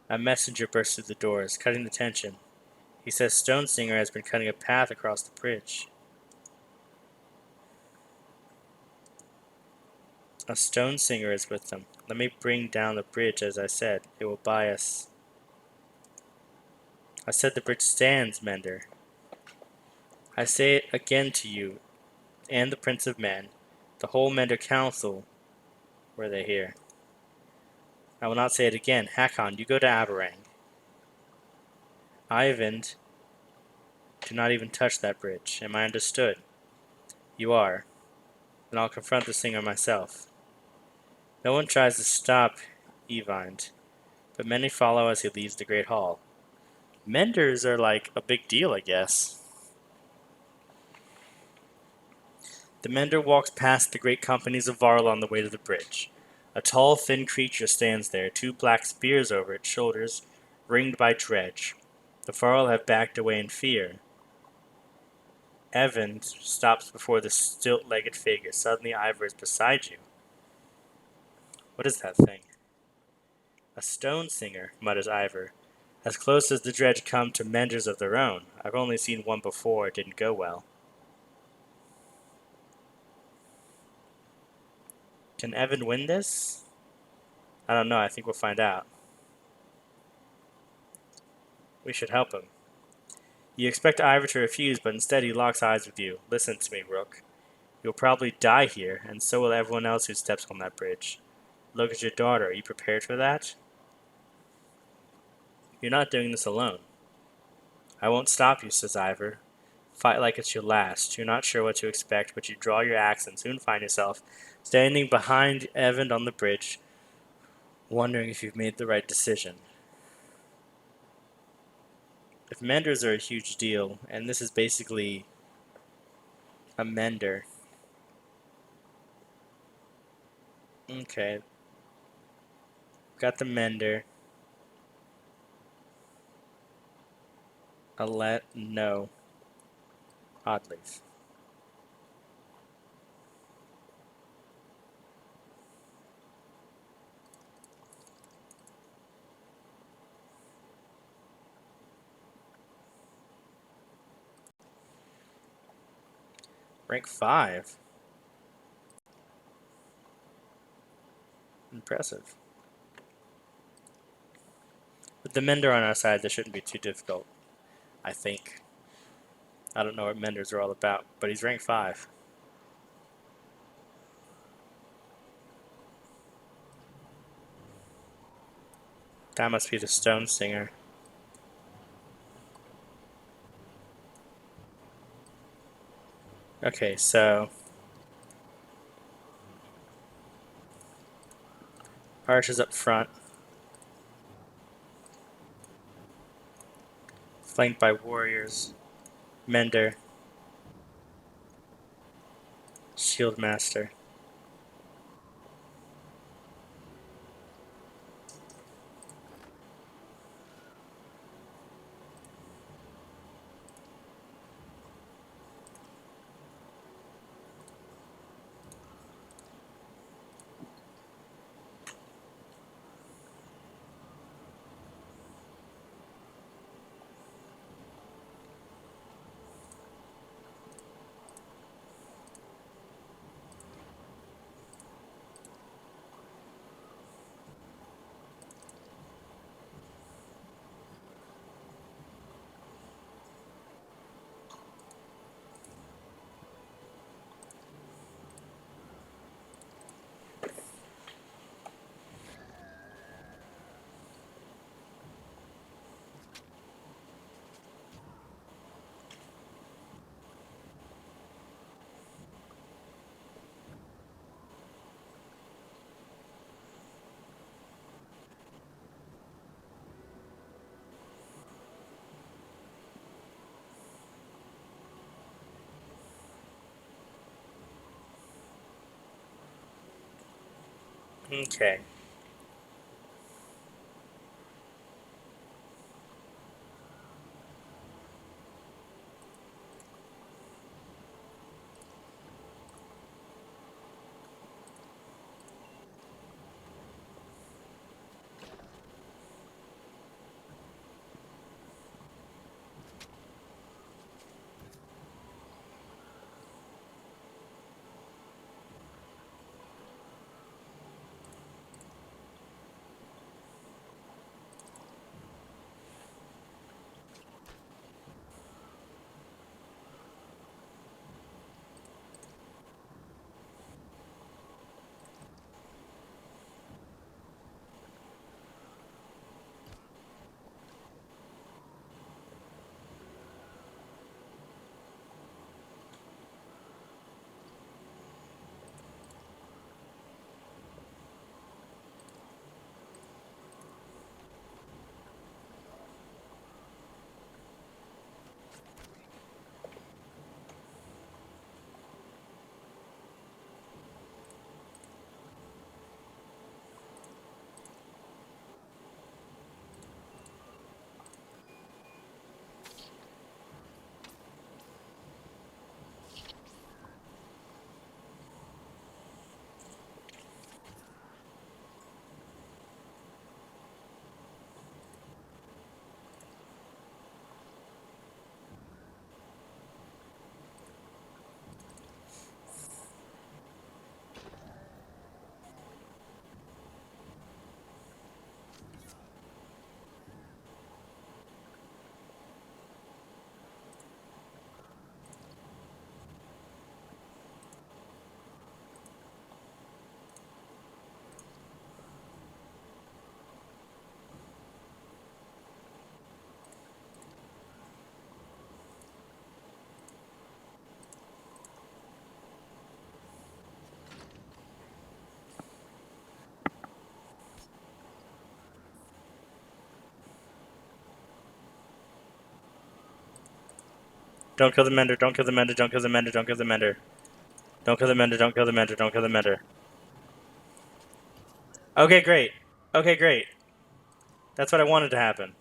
A messenger bursts through the doors, cutting the tension. He says Stonesinger has been cutting a path across the bridge. A Stonesinger is with them. Let me bring down the bridge, as I said. It will buy us. I said the bridge stands, Mender. I say it again to you, and the Prince of Men. The whole Mender Council were they here. I will not say it again. Hakon, you go to Aberrang. Eyvind, do not even touch that bridge. Am I understood? You are. Then I'll confront the singer myself. No one tries to stop Eyvind, but many follow as he leaves the Great Hall. Menders are like a big deal, I guess. The mender walks past the great companies of Varl on the way to the bridge. A tall, thin creature stands there, two black spears over its shoulders, ringed by Dredge. The Varl have backed away in fear. Evan stops before the stilt-legged figure. Suddenly, Ivor is beside you. What is that thing? A stone singer, mutters Ivor. As close as the dredge come to menders of their own. I've only seen one before. It didn't go well. Can Evan win this? I don't know. I think we'll find out. We should help him. You expect Ivor to refuse, but instead he locks eyes with you. Listen to me, Rook. You'll probably die here, and so will everyone else who steps on that bridge. Look at your daughter. Are you prepared for that? You're not doing this alone. I won't stop you, says Ivor. Fight like it's your last. You're not sure what to expect, but you draw your axe and soon find yourself standing behind Evan on the bridge, wondering if you've made the right decision. If menders are a huge deal, and this is basically a mender. Okay. Got the mender. Alette, no. Oddleaf. Rank 5. Impressive. With the mender on our side, this shouldn't be too difficult. I think. I don't know what menders are all about, but he's rank 5. That must be the stone singer. Okay, so Arch is up front, flanked by warriors, Mender, Shield Master. Okay. Don't kill the mender, don't kill the mender, don't kill the mender, don't kill the mender. Don't kill the mender, don't kill the mender, don't kill the mender. Okay, great. Okay, great. That's what I wanted to happen.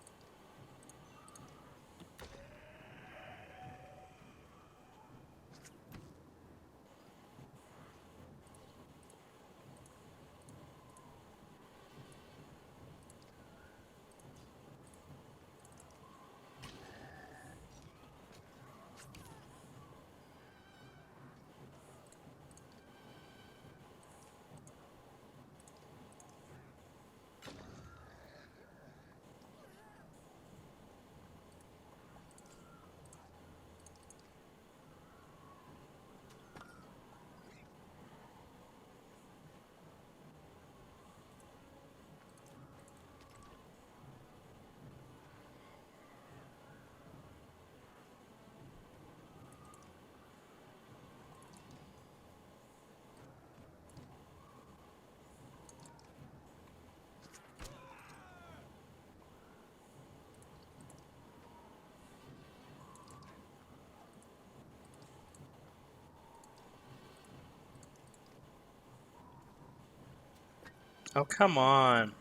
Oh, come on.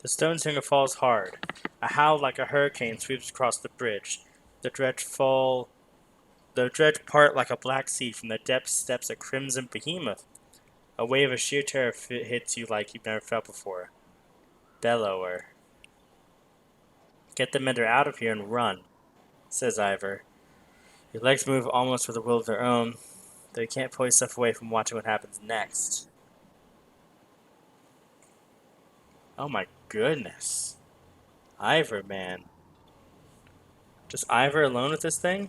The stone singer falls hard. A howl like a hurricane sweeps across the bridge. The dredge part like a black sea. From the depths steps a crimson behemoth. A wave of sheer terror hits you like you've never felt before. Bellower. Get the mender out of here and run, says Ivor. Your legs move almost with a will of their own, though you can't pull yourself away from watching what happens next. Oh my goodness. Ivor, man. Just Ivor alone with this thing?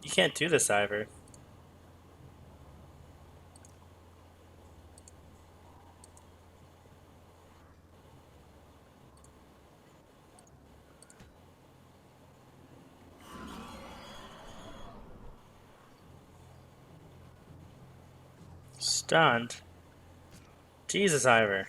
You can't do this, Ivor. Stunned? Jesus, Ivor.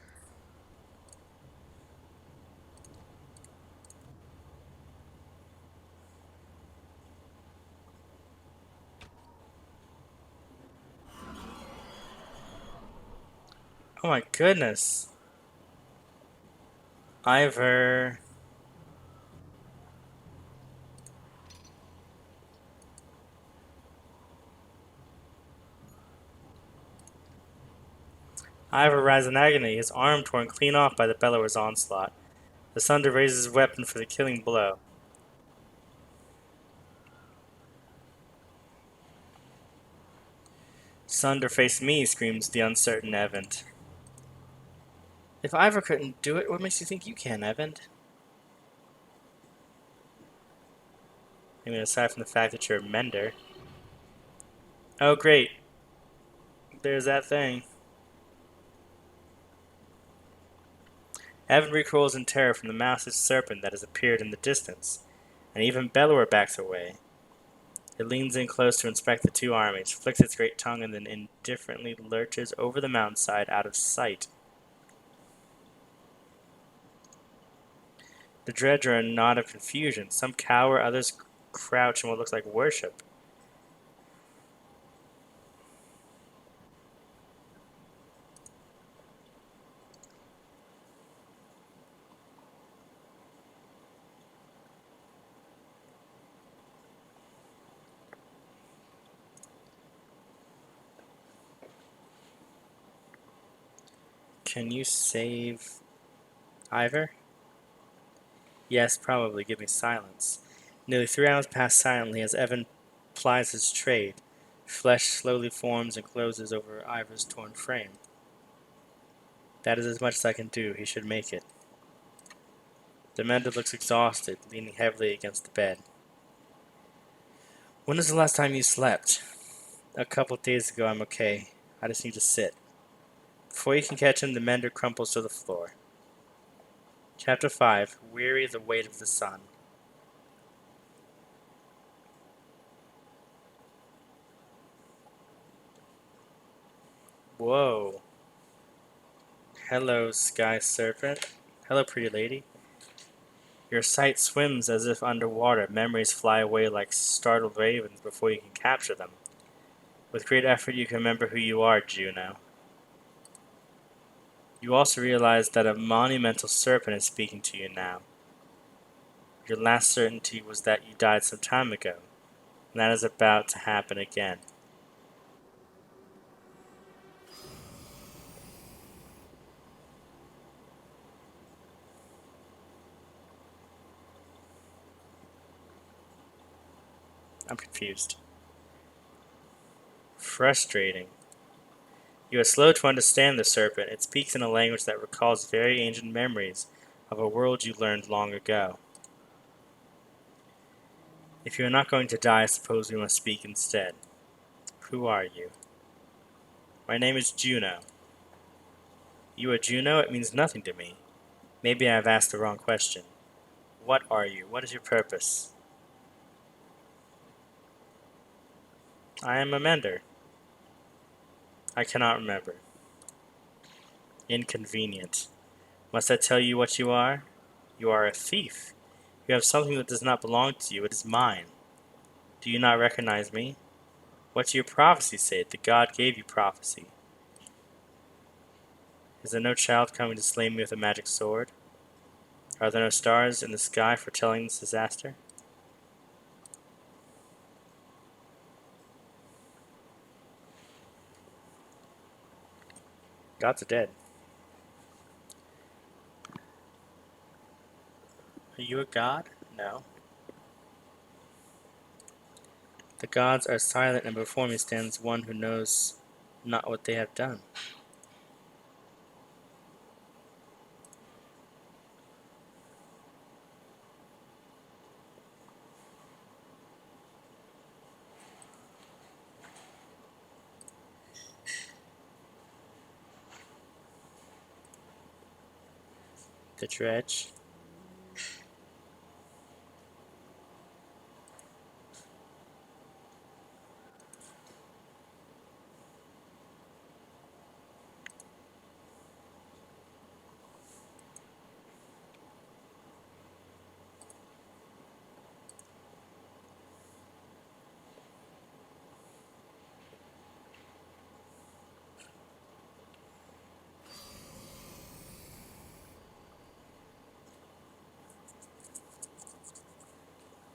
Oh my goodness. Ivor. Ivor writhes in agony, his arm torn clean off by the bellower's onslaught. The Sunder raises his weapon for the killing blow. Sunder face me, screams the uncertain Evand. If Ivor couldn't do it, what makes you think you can, Evand? I mean, aside from the fact that you're a mender. Oh, great. There's that thing. Evan recoils in terror from the massive serpent that has appeared in the distance, and even Bellower backs away. It leans in close to inspect the two armies, flicks its great tongue, and then indifferently lurches over the mountainside out of sight. The dredge are in a knot of confusion. Some cower, others crouch in what looks like worship. Can you save Ivor? Yes, probably. Give me silence. Nearly 3 hours pass silently as Evan plies his trade. Flesh slowly forms and closes over Ivor's torn frame. That is as much as I can do. He should make it. The mender looks exhausted, leaning heavily against the bed. When was the last time you slept? A couple days ago. I'm okay. I just need to sit. Before you can catch him, the mender crumples to the floor. Chapter 5. Weary of the weight of the sun. Whoa. Hello, sky serpent. Hello, pretty lady. Your sight swims as if underwater. Memories fly away like startled ravens before you can capture them. With great effort, you can remember who you are, Juno. You also realize that a monumental serpent is speaking to you now. Your last certainty was that you died some time ago, and that is about to happen again. I'm confused. Frustrating. You are slow to understand the serpent. It speaks in a language that recalls very ancient memories of a world you learned long ago. If you are not going to die, I suppose we must speak instead. Who are you? My name is Juno. You are Juno? It means nothing to me. Maybe I have asked the wrong question. What are you? What is your purpose? I am a mender. I cannot remember. Inconvenient. Must I tell you what you are? You are a thief. You have something that does not belong to you. It is mine. Do you not recognize me? What do your prophecies say? The god gave you prophecy. Is there no child coming to slay me with a magic sword? Are there no stars in the sky foretelling this disaster? Gods are dead. Are you a god? No. The gods are silent, and before me stands one who knows not what they have done. The dredge.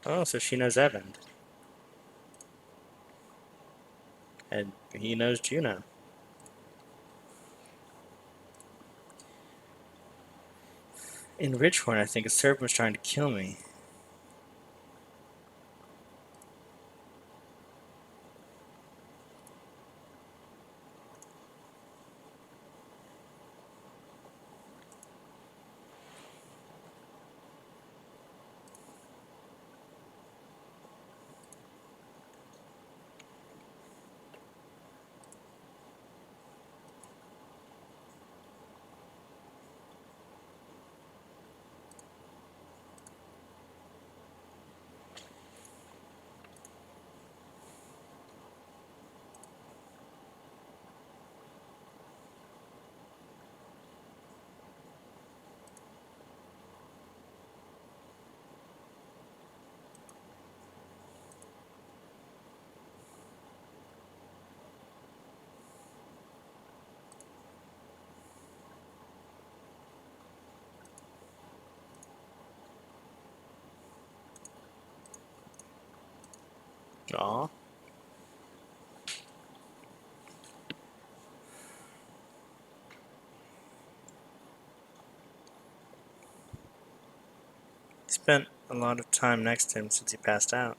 Oh, so she knows Evan. And he knows Juno. In Ridgehorn, I think a serpent was trying to kill me. Aw. Spent a lot of time next to him since he passed out.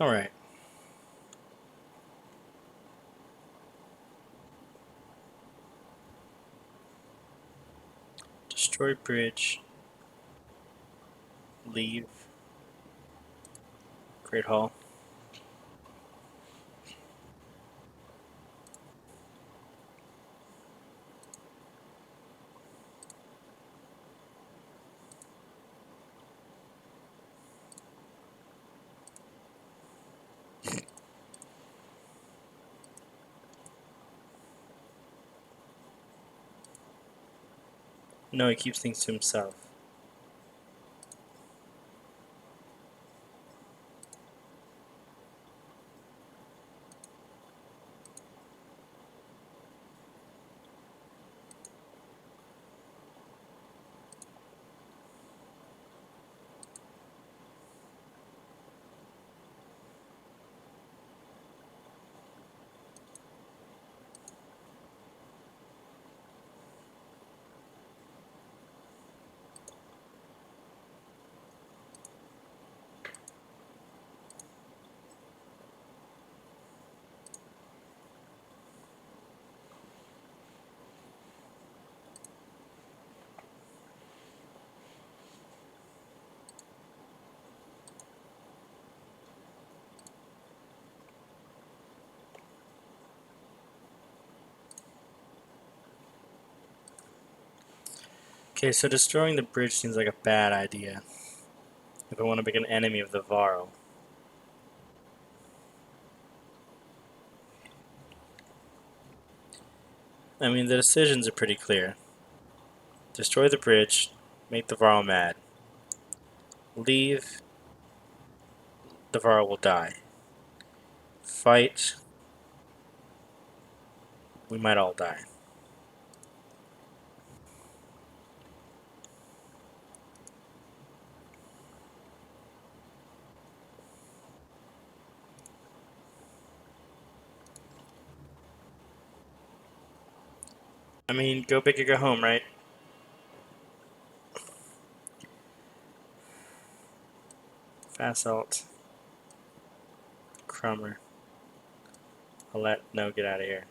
Alright. Destroy bridge. Leave. Great Hall. No, he keeps things to himself. Okay, so destroying the bridge seems like a bad idea if I want to make an enemy of the Varl. I mean, the decisions are pretty clear. Destroy the bridge, make the Varl mad. Leave, the Varl will die. Fight, we might all die. I mean, go big or go home, right? Fast alt. Crummer. No, get out of here.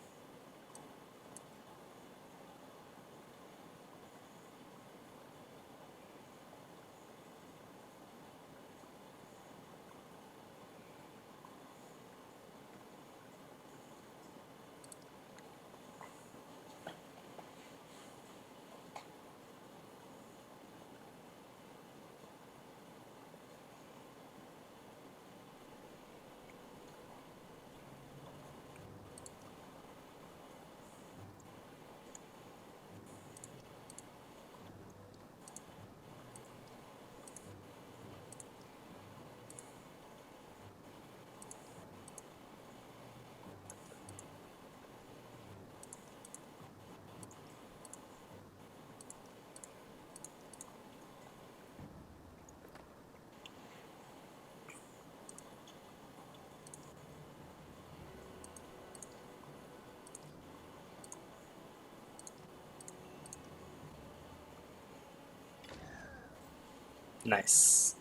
Nice.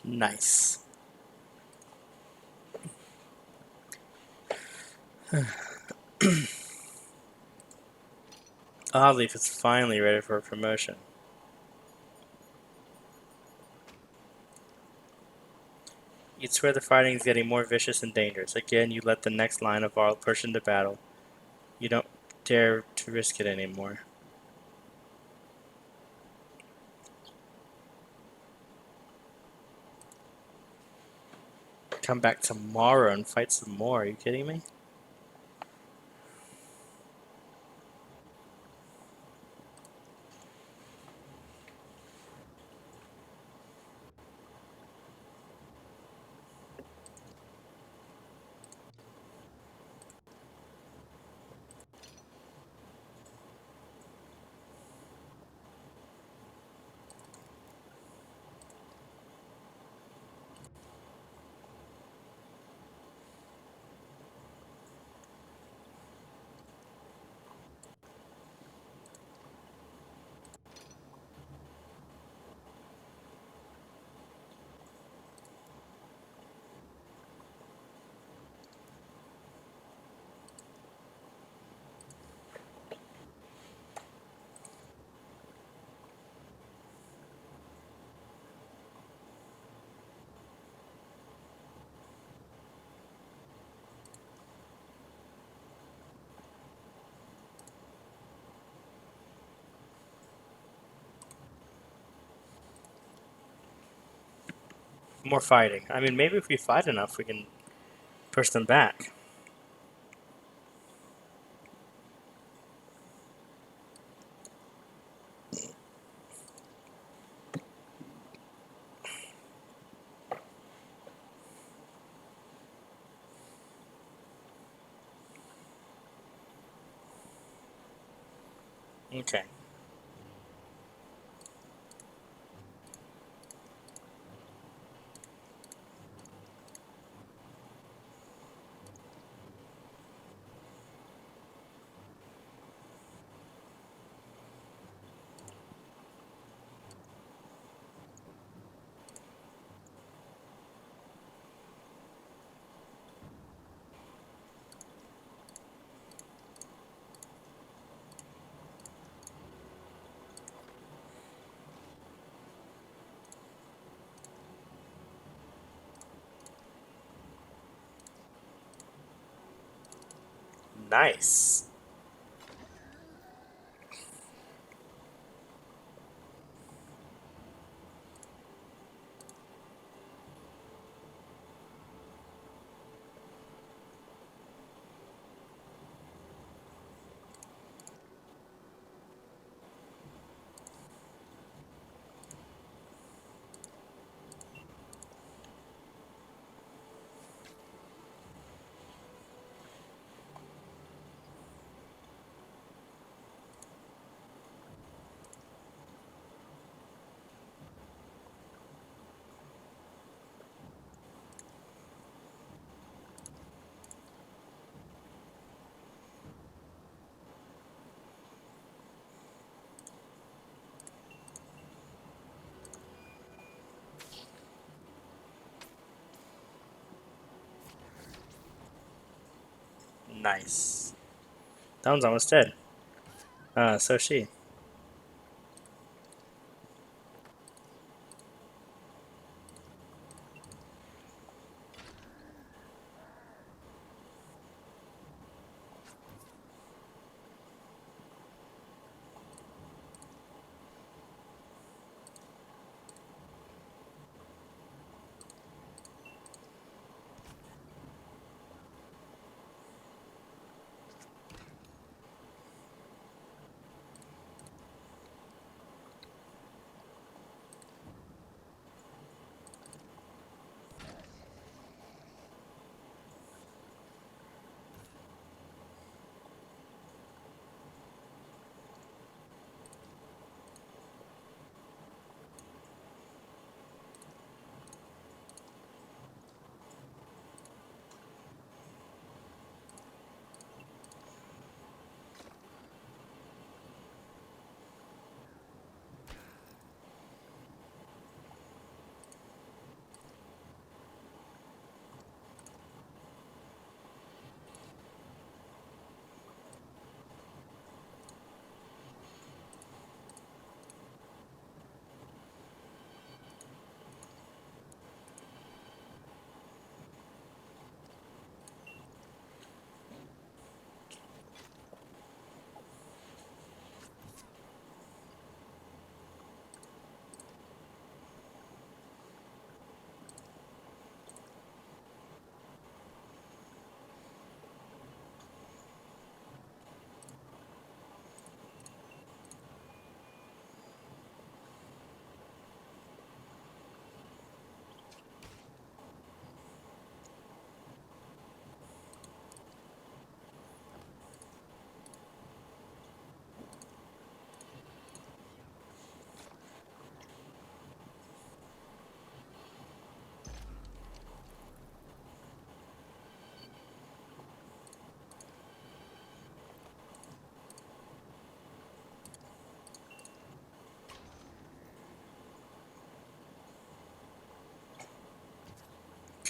Nice. Oddly, if it's finally ready for a promotion. You'd swear the fighting is getting more vicious and dangerous. Again, you let the next line of Varl push into battle. You don't dare to risk it anymore. Come back tomorrow and fight some more. Are you kidding me? More fighting. I mean, maybe if we fight enough, we can push them back. Okay. Nice. Nice. That one's almost dead. So is she.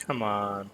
Come on.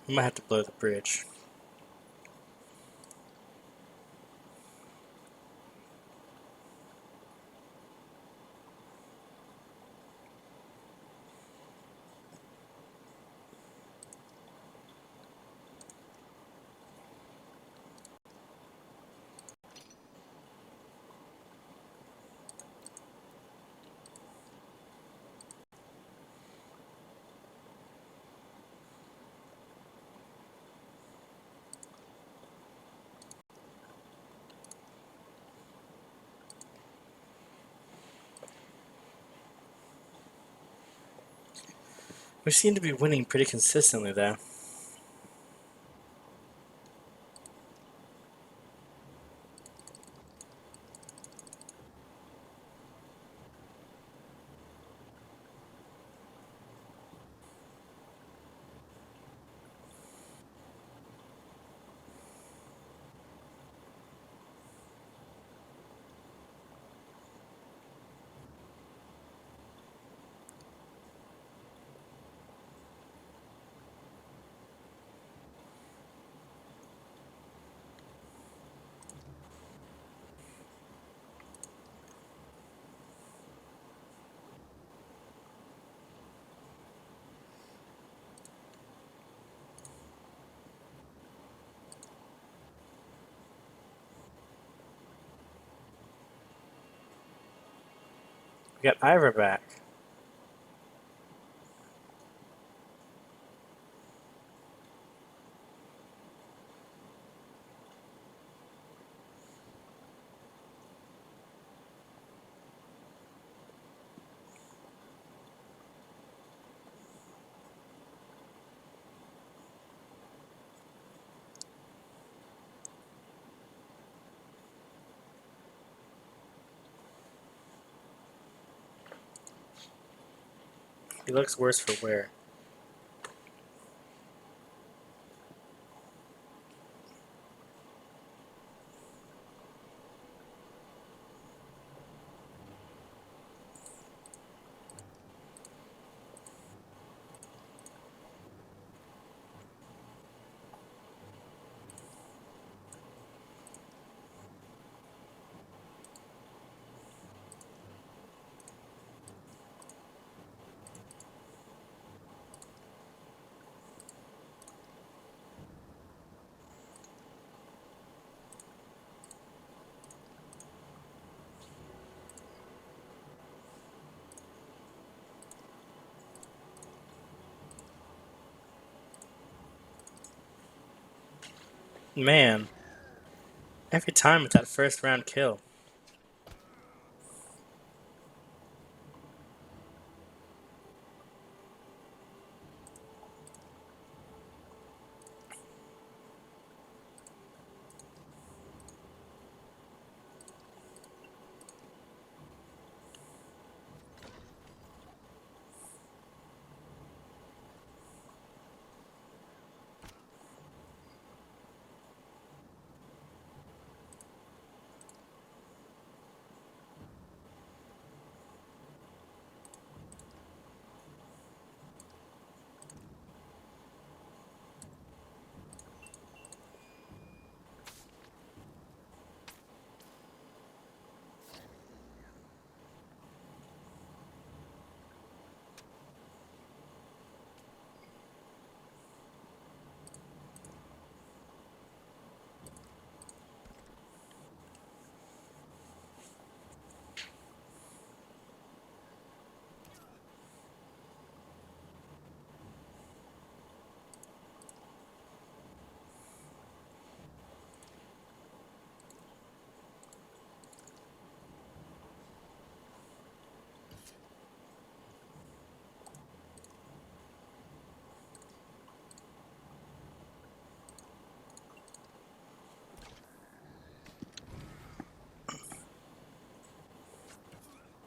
We might have to blow the bridge. We seem to be winning pretty consistently, though. We got Ivor back. He looks worse for wear. Man, every time with that first round kill.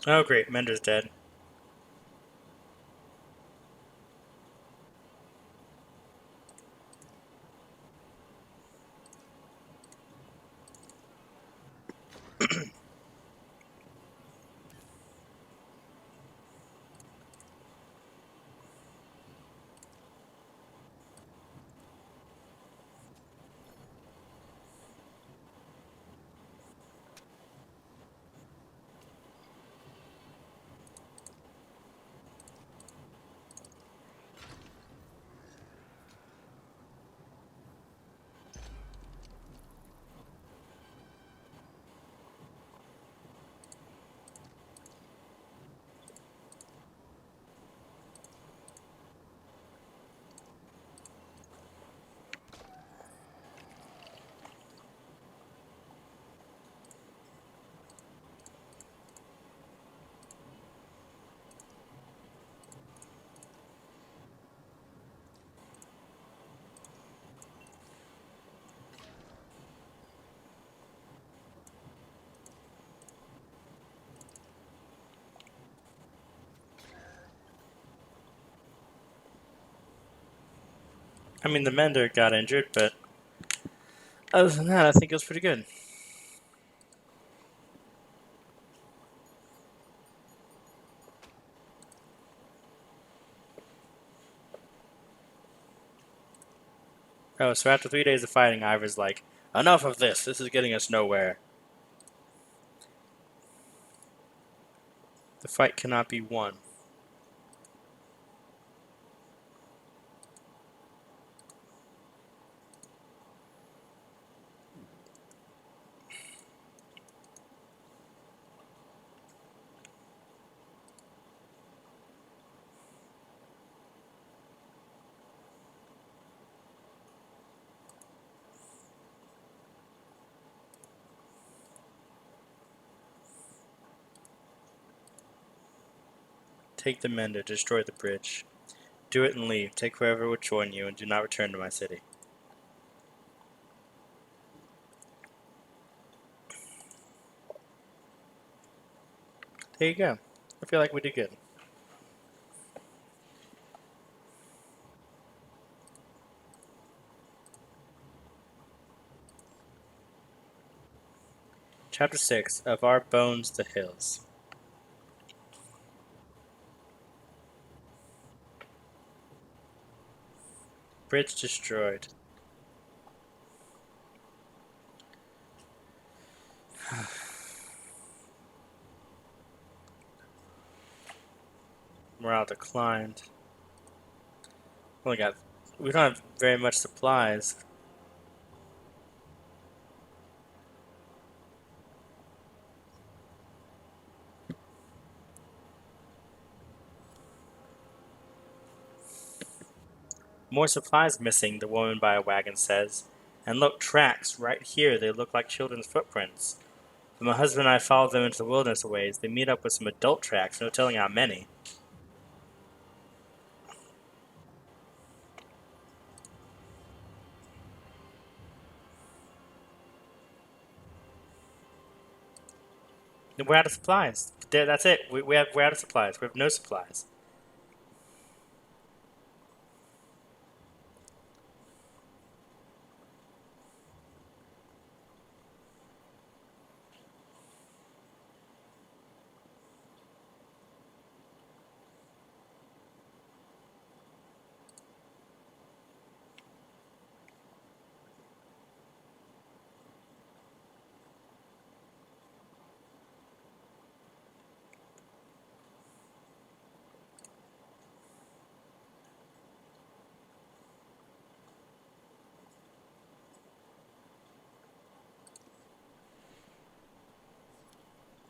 Oh great, Mender's dead. I mean, the mender got injured, but other than that, I think it was pretty good. Oh, so after 3 days of fighting, Ivor's like, enough of this. This is getting us nowhere. The fight cannot be won. Take the mender, destroy the bridge. Do it and leave. Take whoever would join you, and do not return to my city. There you go. I feel like we did good. Chapter 6 Of Our Bones the Hills. Bridge destroyed. Morale declined. Only got. We don't have very much supplies. More supplies missing, the woman by a wagon says. And look, tracks, right here, they look like children's footprints. But my husband and I followed them into the wilderness a ways. They meet up with some adult tracks, no telling how many. We're out of supplies. That's it. We're out of supplies. We have no supplies.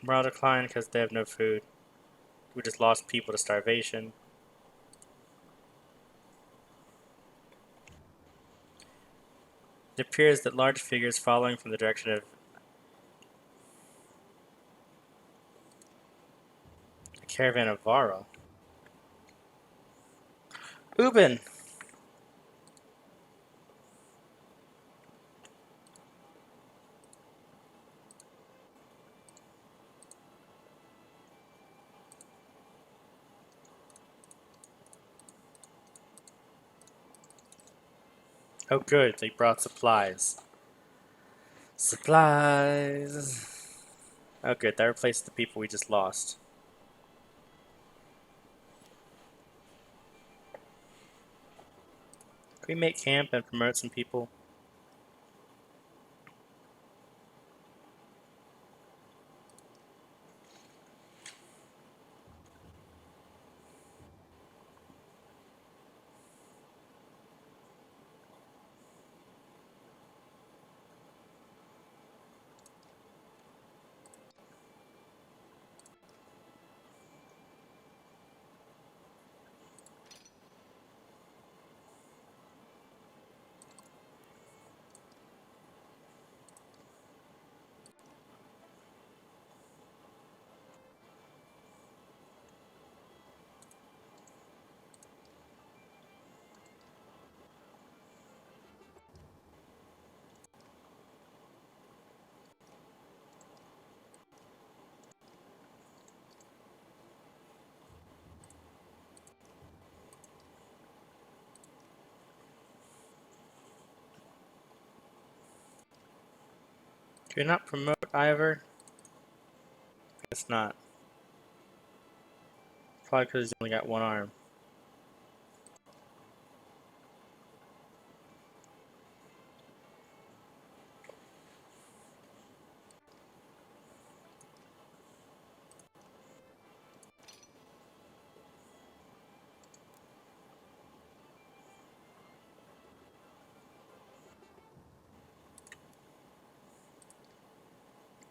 Morale declined because they have no food. We just lost people to starvation. It appears that large figures following from the direction of a caravan of Varro. Ubin! Oh good, they brought supplies. Supplies! Oh good, that replaced the people we just lost. Can we make camp and promote some people? Do we not promote Ivor? Guess not. Probably because he's only got one arm.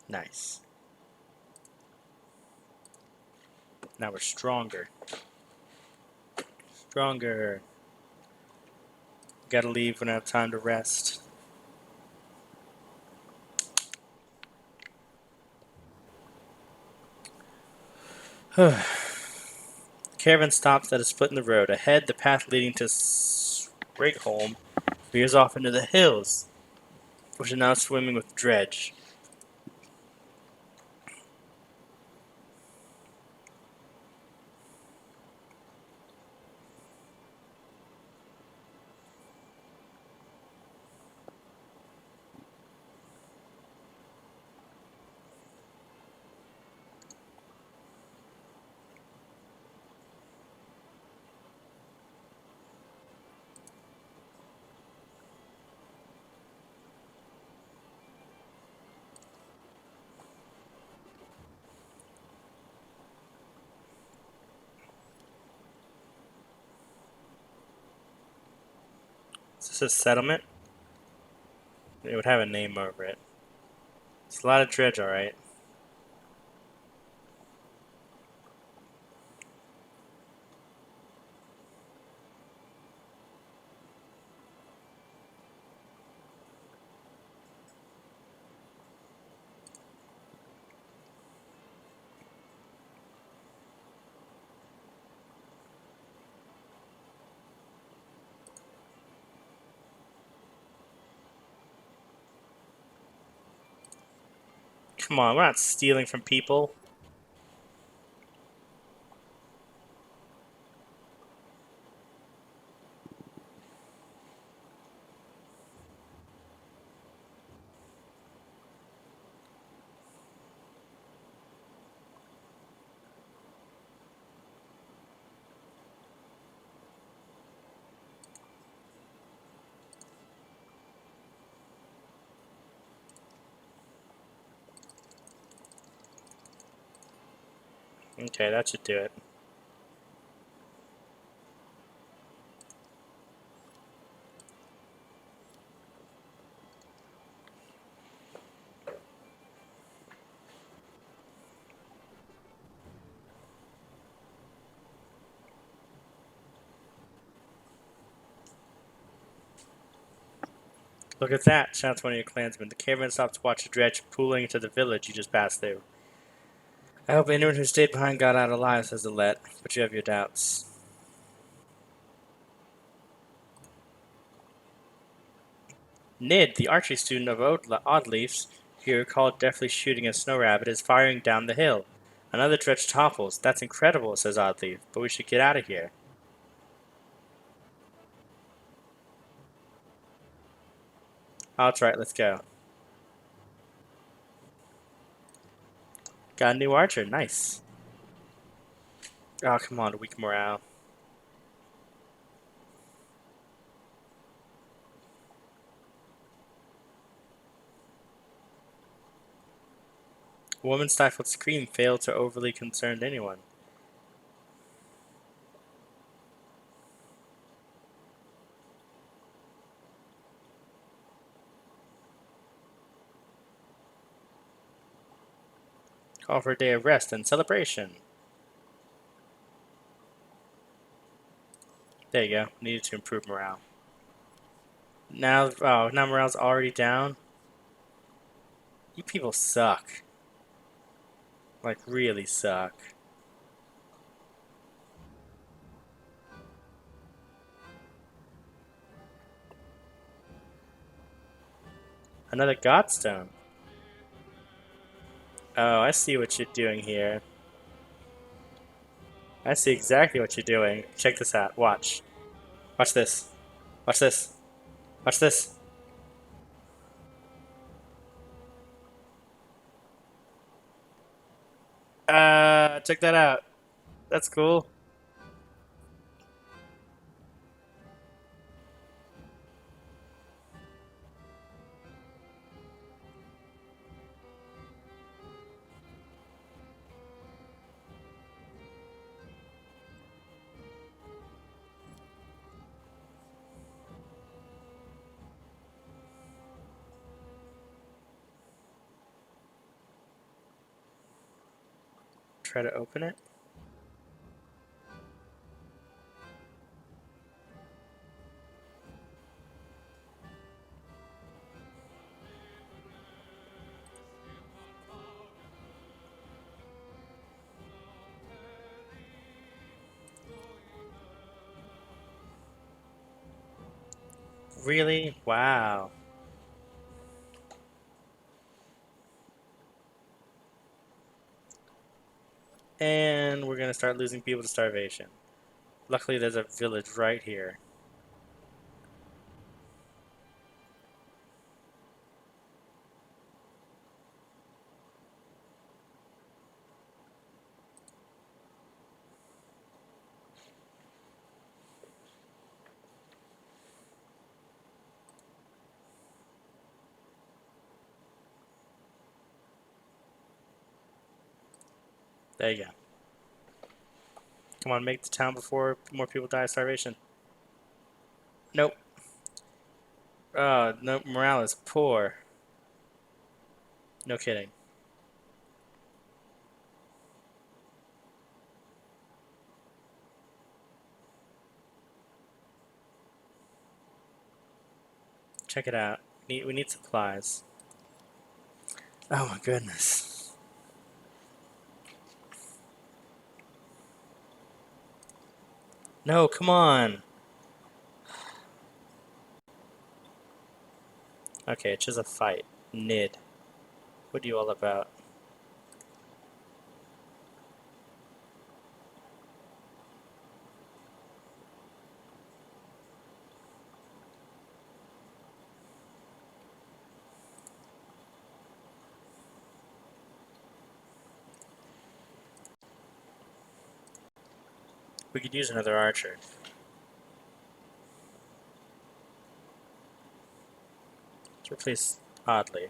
Nice. Now we're stronger. Stronger. Gotta leave when I have time to rest. Caravan stops at a split in the road. Ahead, the path leading to Sprigholm veers off into the hills, which are now swimming with dredge. Is this a settlement? It would have a name over it. It's a lot of dredge, alright. Come on, we're not stealing from people. Okay, that should do it. Look at that, shouts one of your clansmen. The caravan stops to watch the dredge pooling into the village you just passed through. I hope anyone who stayed behind got out alive, says the Let, but you have your doubts. Nid, the archery student of Oddleaf's, who you recall deftly shooting a snow rabbit, is firing down the hill. Another dredge topples. That's incredible, says Oddleaf, but we should get out of here. Oh, that's right, let's go. Got a new archer, nice. Oh, come on, weak morale. A woman's stifled scream failed to overly concern anyone. Call for a day of rest and celebration. There you go. Needed to improve morale. Now morale's already down. You people suck. Like, really suck. Another Godstone. Oh, I see what you're doing here. I see exactly what you're doing. Check this out. Watch. Watch this. Watch this. Watch this. Check that out. That's cool. Try to open it. Really? Wow. And we're gonna start losing people to starvation. Luckily, there's a village right here. There you go. Come on, make the town before more people die of starvation. Nope. No, morale is poor. No kidding. Check it out. We need supplies. Oh my goodness. No, come on. Okay, it's just a fight. Nid. What are you all about? We could use another archer. Let's replace Oddly.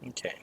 Okay.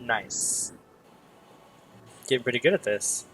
Nice. Getting pretty good at this.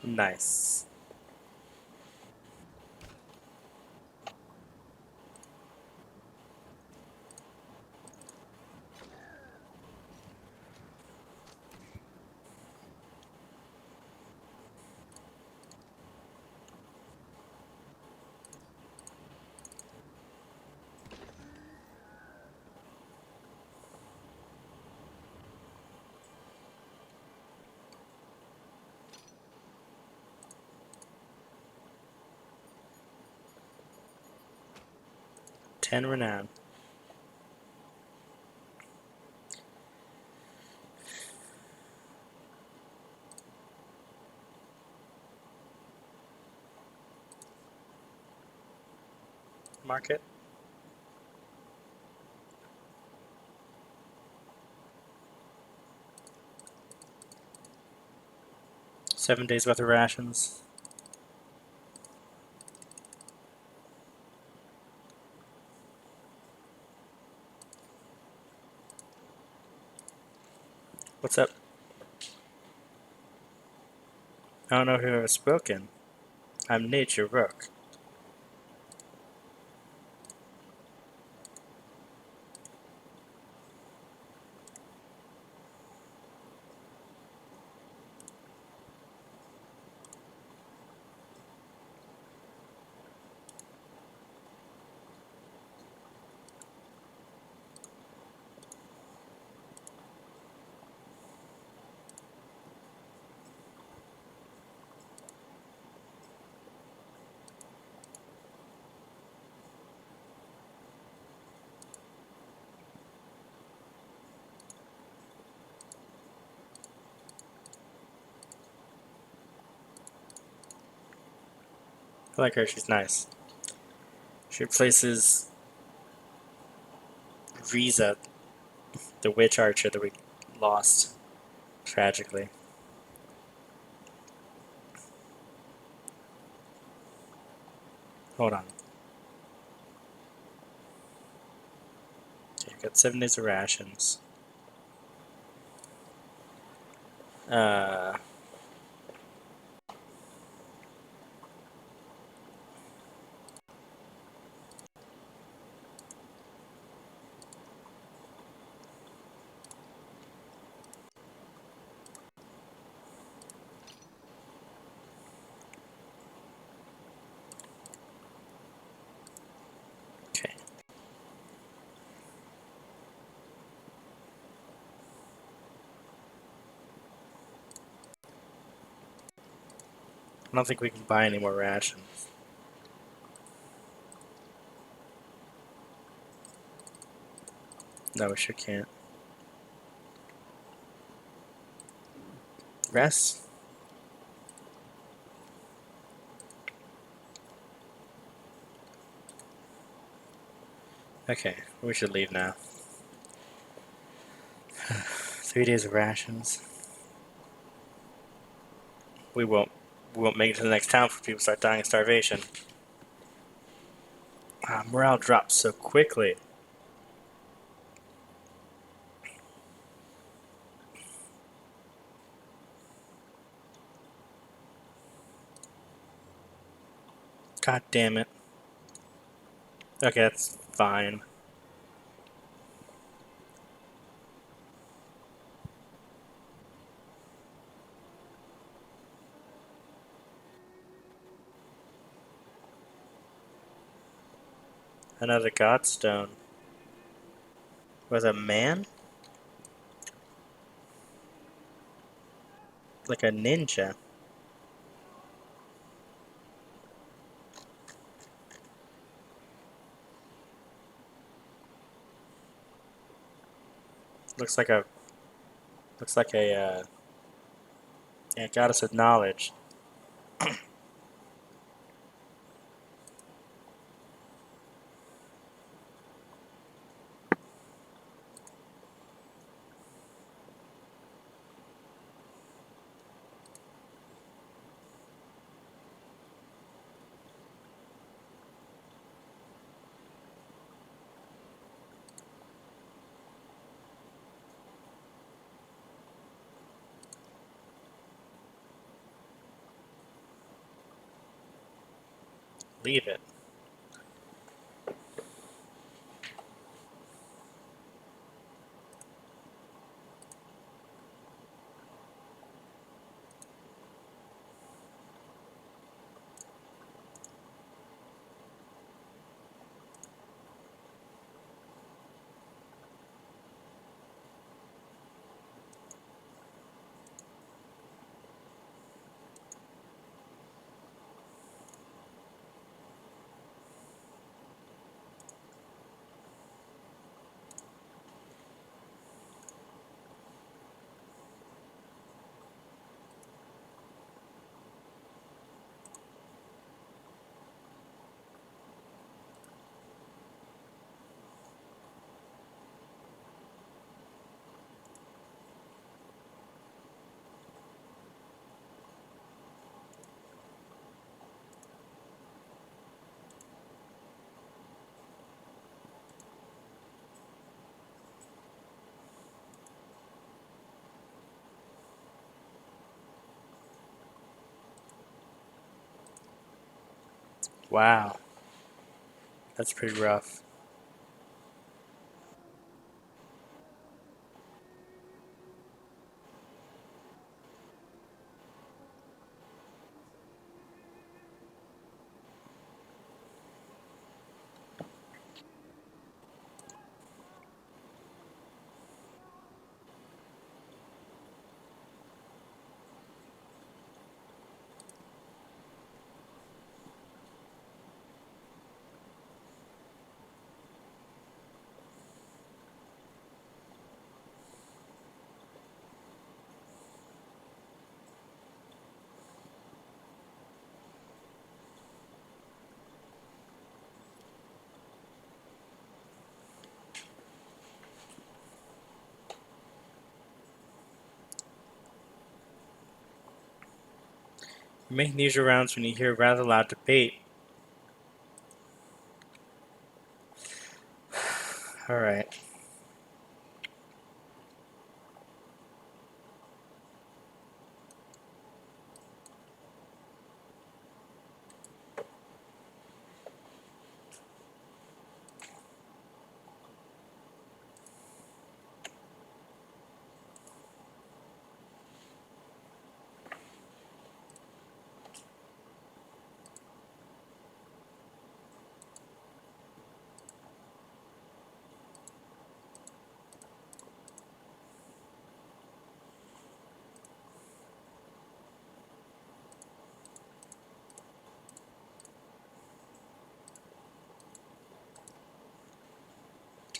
Nice. Ten renown. Market. $7 worth of rations. What's up? I don't know who has spoken. I'm Nature Rook. I like her, she's nice. She replaces Riza, the witch archer that we lost tragically. Hold on. Okay, I've got 7 days of rations. Uh, okay. I don't think we can buy any more rations. No, we sure can't. Rest? Okay, we should leave now. 3 days of rations. We won't make it to the next town before people start dying of starvation. Morale drops so quickly. God damn it. Okay, that's fine. Another godstone. Was a man? Like a ninja. Looks like a yeah, goddess of knowledge. believe it. Wow, that's pretty rough. You make these rounds when you hear a rather loud debate. Alright.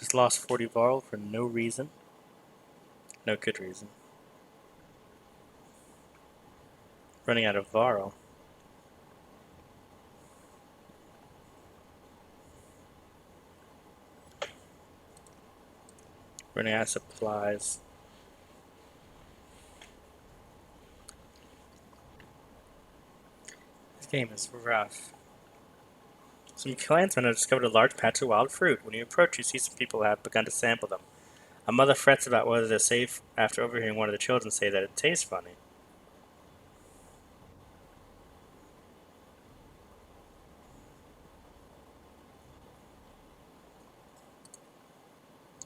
Just lost 40 Varl for no reason. No good reason. Running out of Varl. Running out of supplies. This game is rough. Some clansmen have discovered a large patch of wild fruit. When you approach, you see some people have begun to sample them. A mother frets about whether they're safe after overhearing one of the children say that it tastes funny.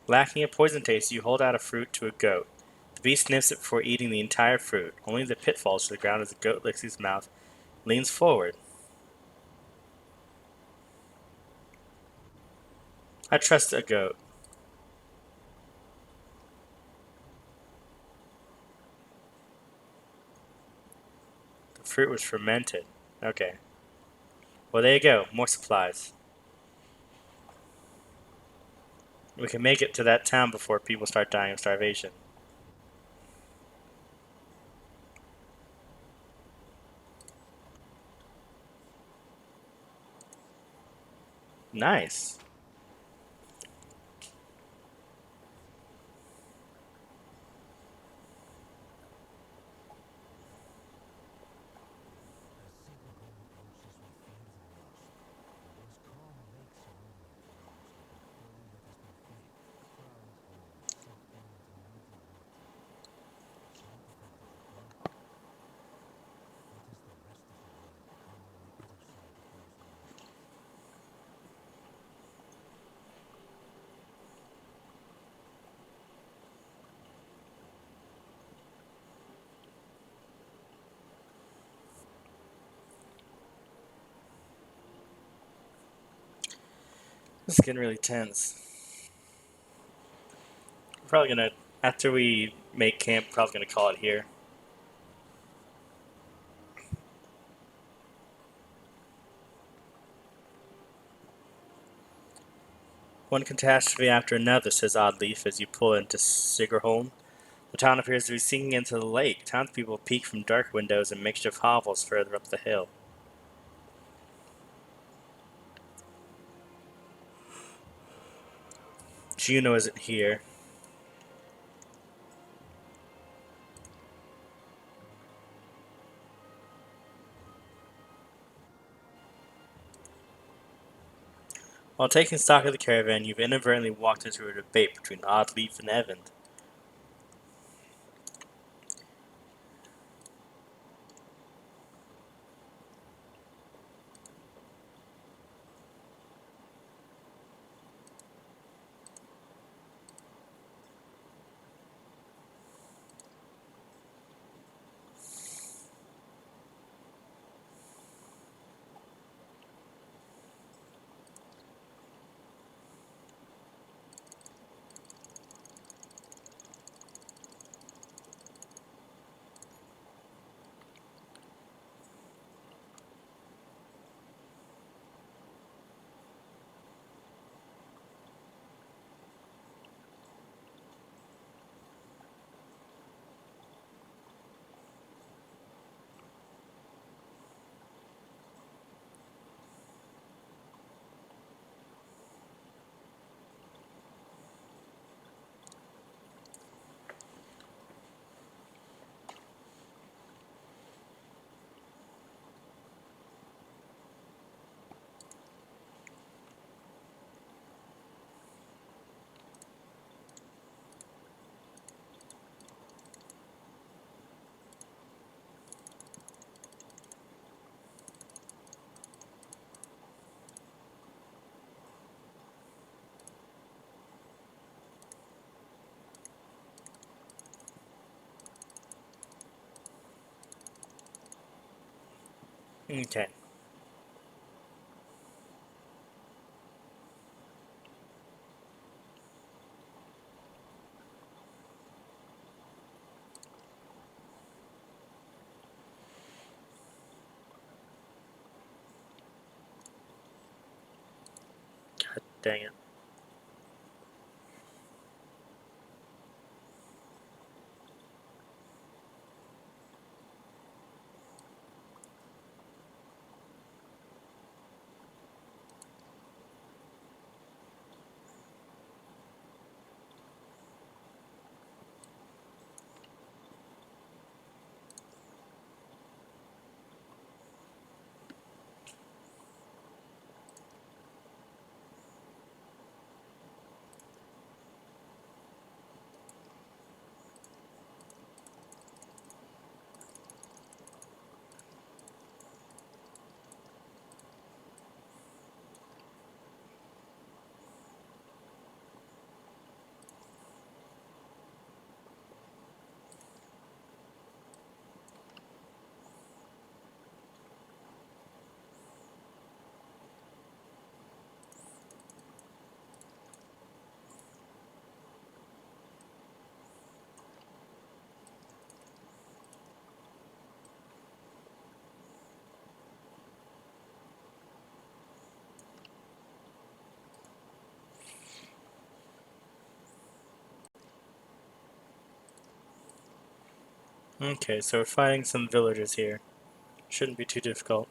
Lacking a poison taste, you hold out a fruit to a goat. The beast sniffs it before eating the entire fruit. Only the pit falls to the ground as the goat licks his mouth, leans forward. I trust a goat. The fruit was fermented. Okay. Well, there you go. More supplies. We can make it to that town before people start dying of starvation. Nice. This is getting really tense. We're probably gonna, after we make camp, probably gonna call it here. One catastrophe after another, says Oddleaf as you pull into Sigerholm. The town appears to be sinking into the lake. Townspeople peek from dark windows in makeshift hovels further up the hill. Juno isn't here. While taking stock of the caravan, you've inadvertently walked into a debate between Oddleaf and Evan. Okay. God dang it. Okay, so we're fighting some villagers here. Shouldn't be too difficult.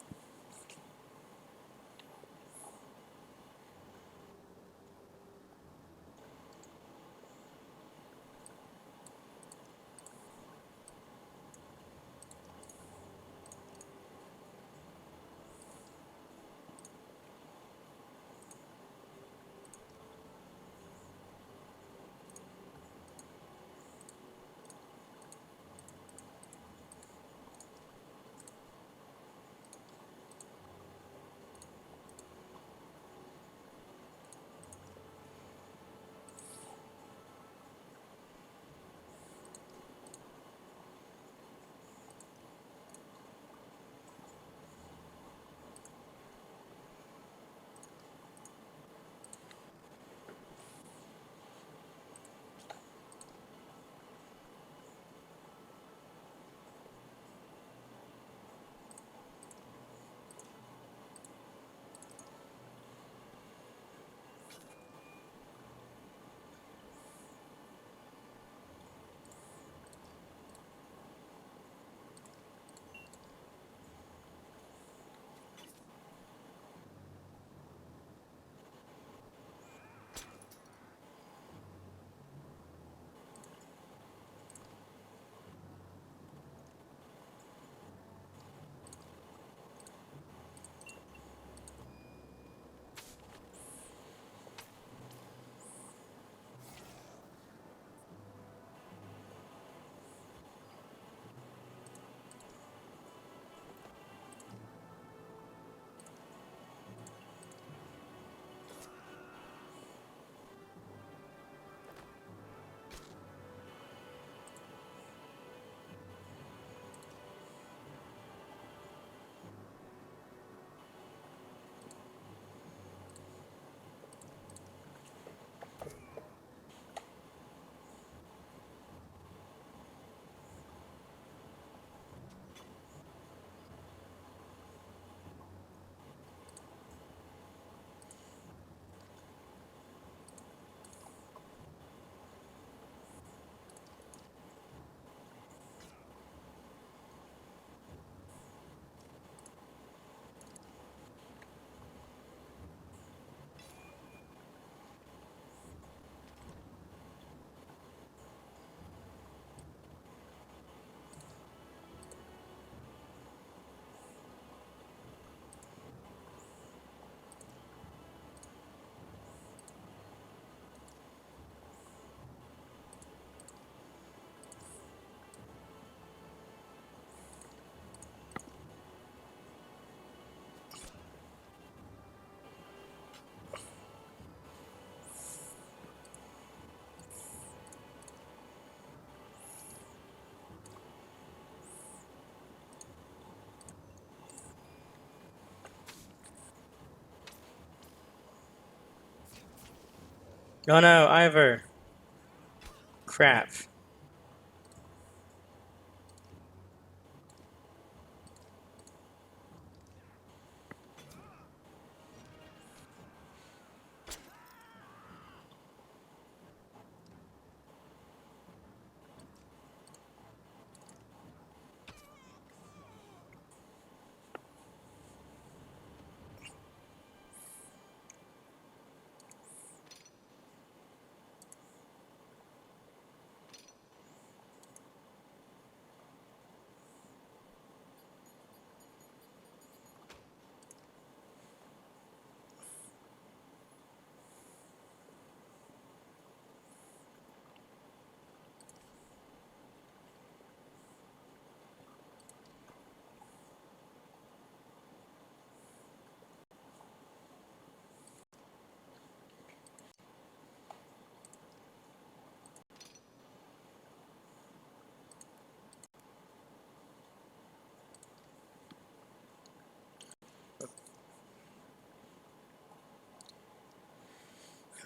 Oh no, Ivor. Crap.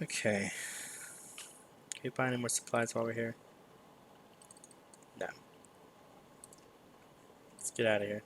Okay. Can we buy any more supplies while we're here? No. Let's get out of here.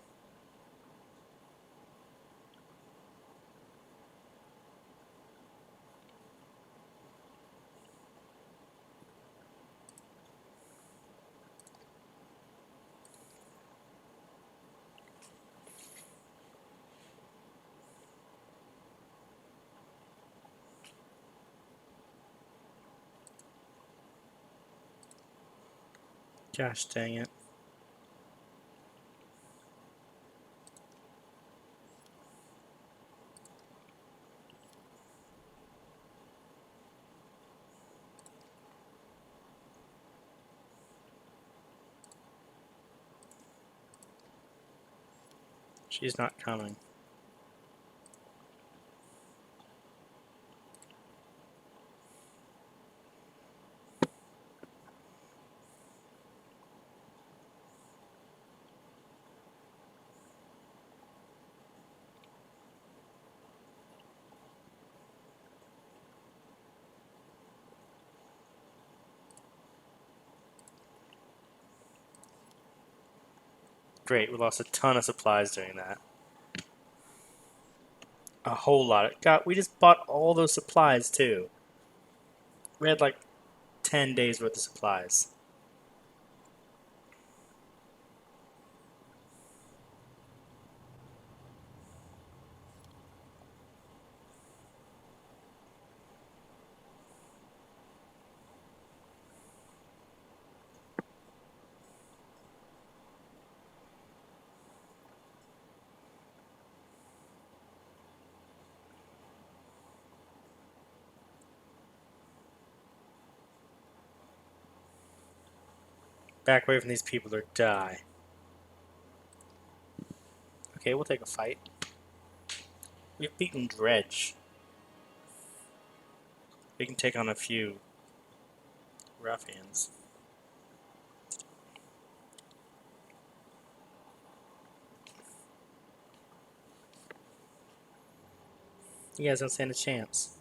Gosh dang it. She's not coming. Great, we lost a ton of supplies doing that. A whole lot. God, we just bought all those supplies too. We had like 10 days worth of supplies. Back away from these people or die. Okay, we'll take a fight. We've beaten Dredge. We can take on a few ruffians. You guys don't stand a chance.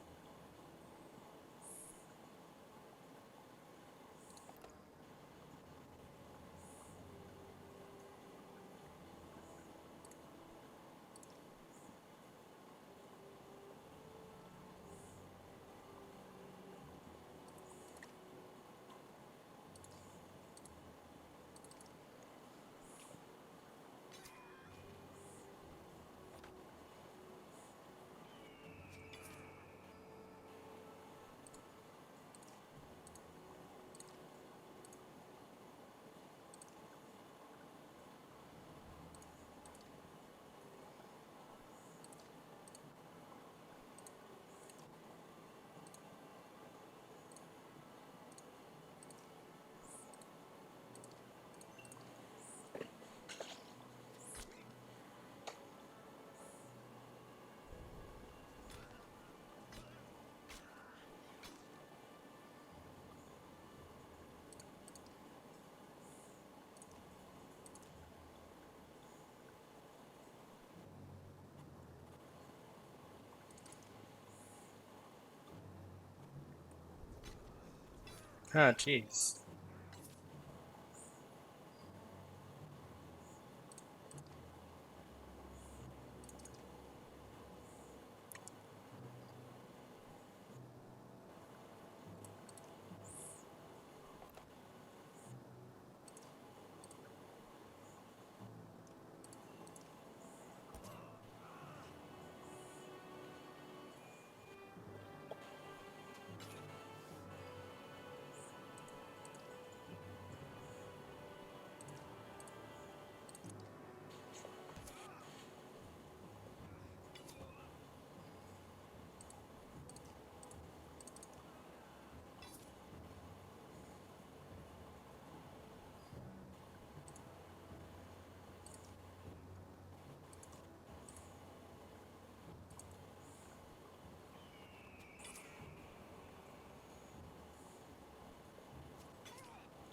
Oh, jeez.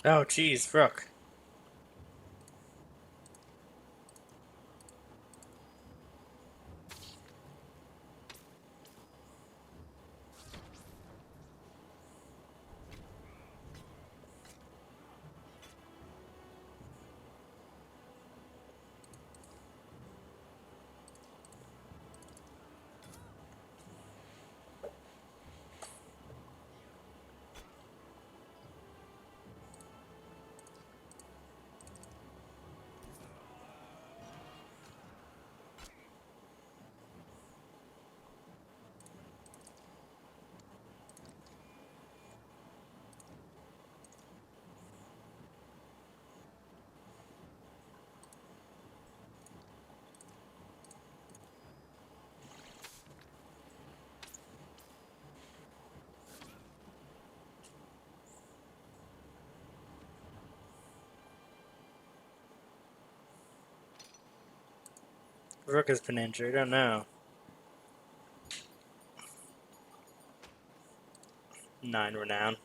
Oh, jeez, Rook. Rook has been injured. Oh no. 9 renown.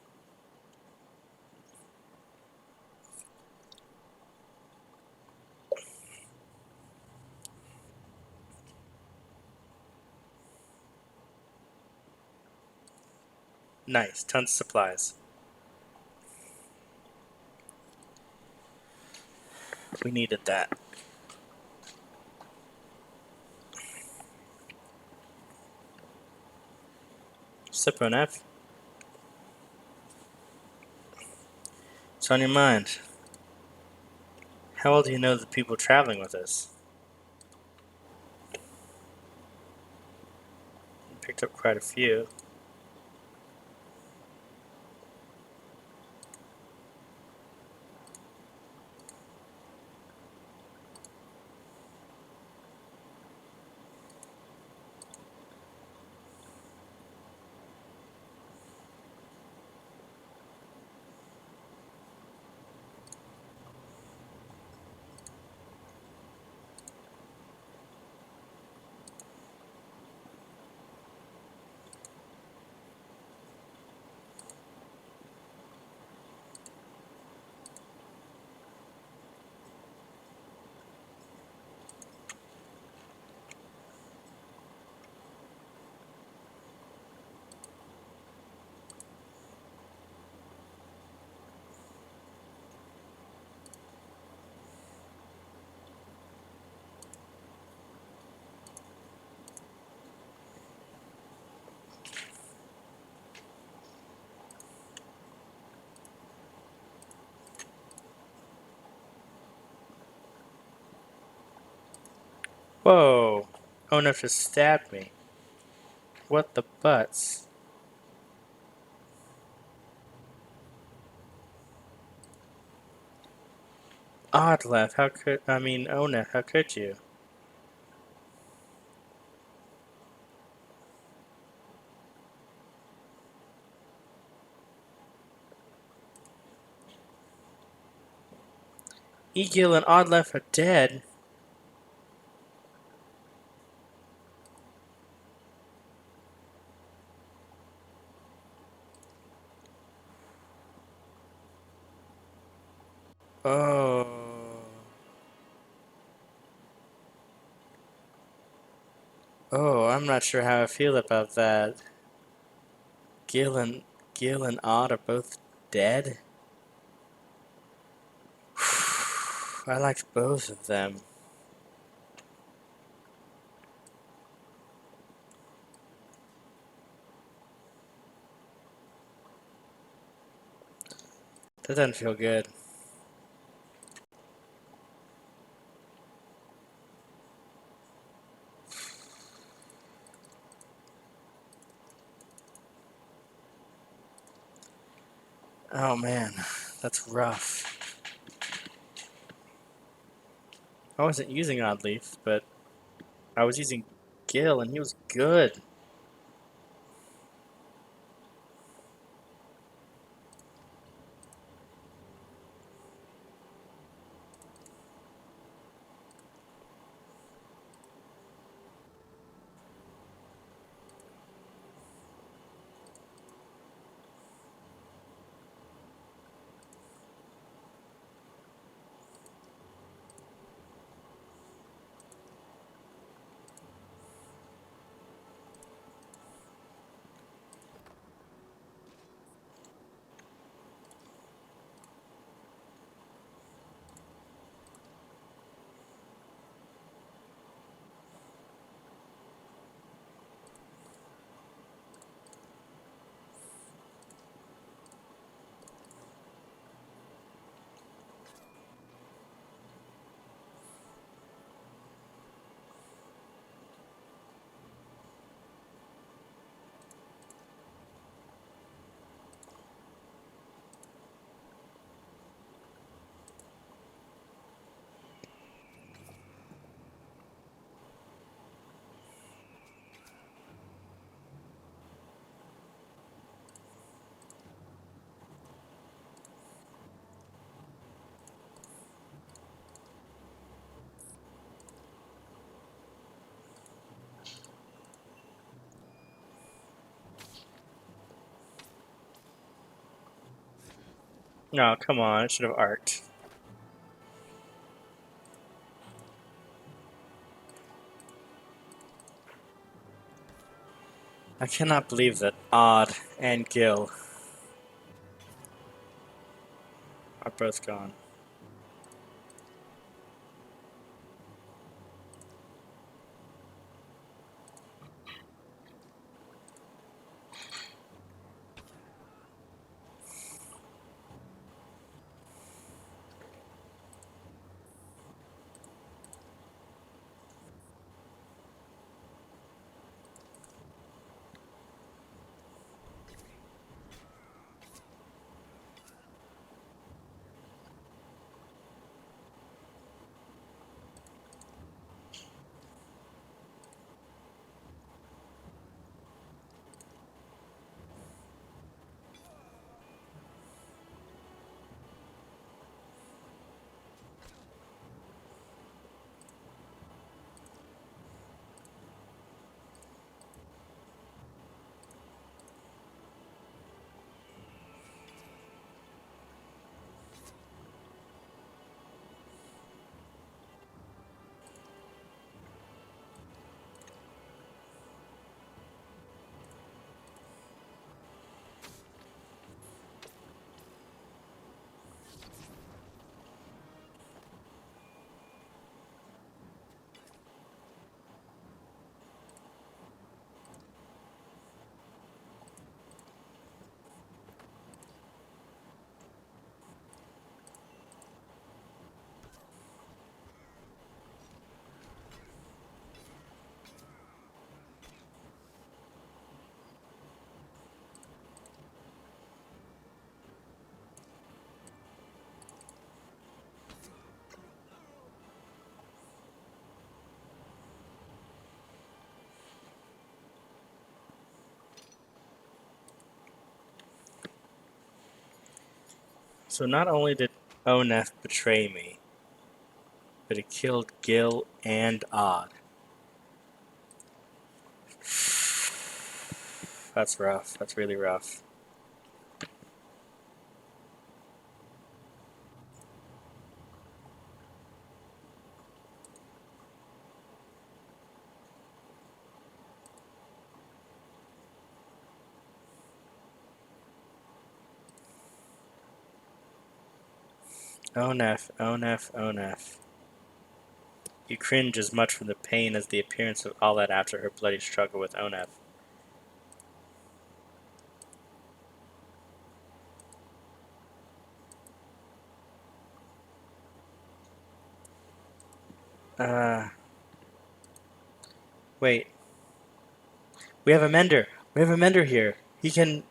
Nice. Tons of supplies. We needed that. Sip on F. What's on your mind? How well do you know the people traveling with us? Picked up quite a few. Whoa! Oh no, just stabbed me. What the butts? Odd left. How could Ona? How could you? Egil and Odd left are dead. Oh. Oh, I'm not sure how I feel about that. Gil and Odd are both dead? I liked both of them. That doesn't feel good. Oh man, that's rough. I wasn't using Oddleaf, but I was using Gil, and he was good. No, come on, it should have arced. I cannot believe that Odd and Gil are both gone. So not only did Onef betray me, but he killed Gil and Odd. That's rough. That's really rough. Onef, Onef, Onef. You cringe as much from the pain as the appearance of Alet after her bloody struggle with Onef. Wait. We have a mender. We have a mender here. He can...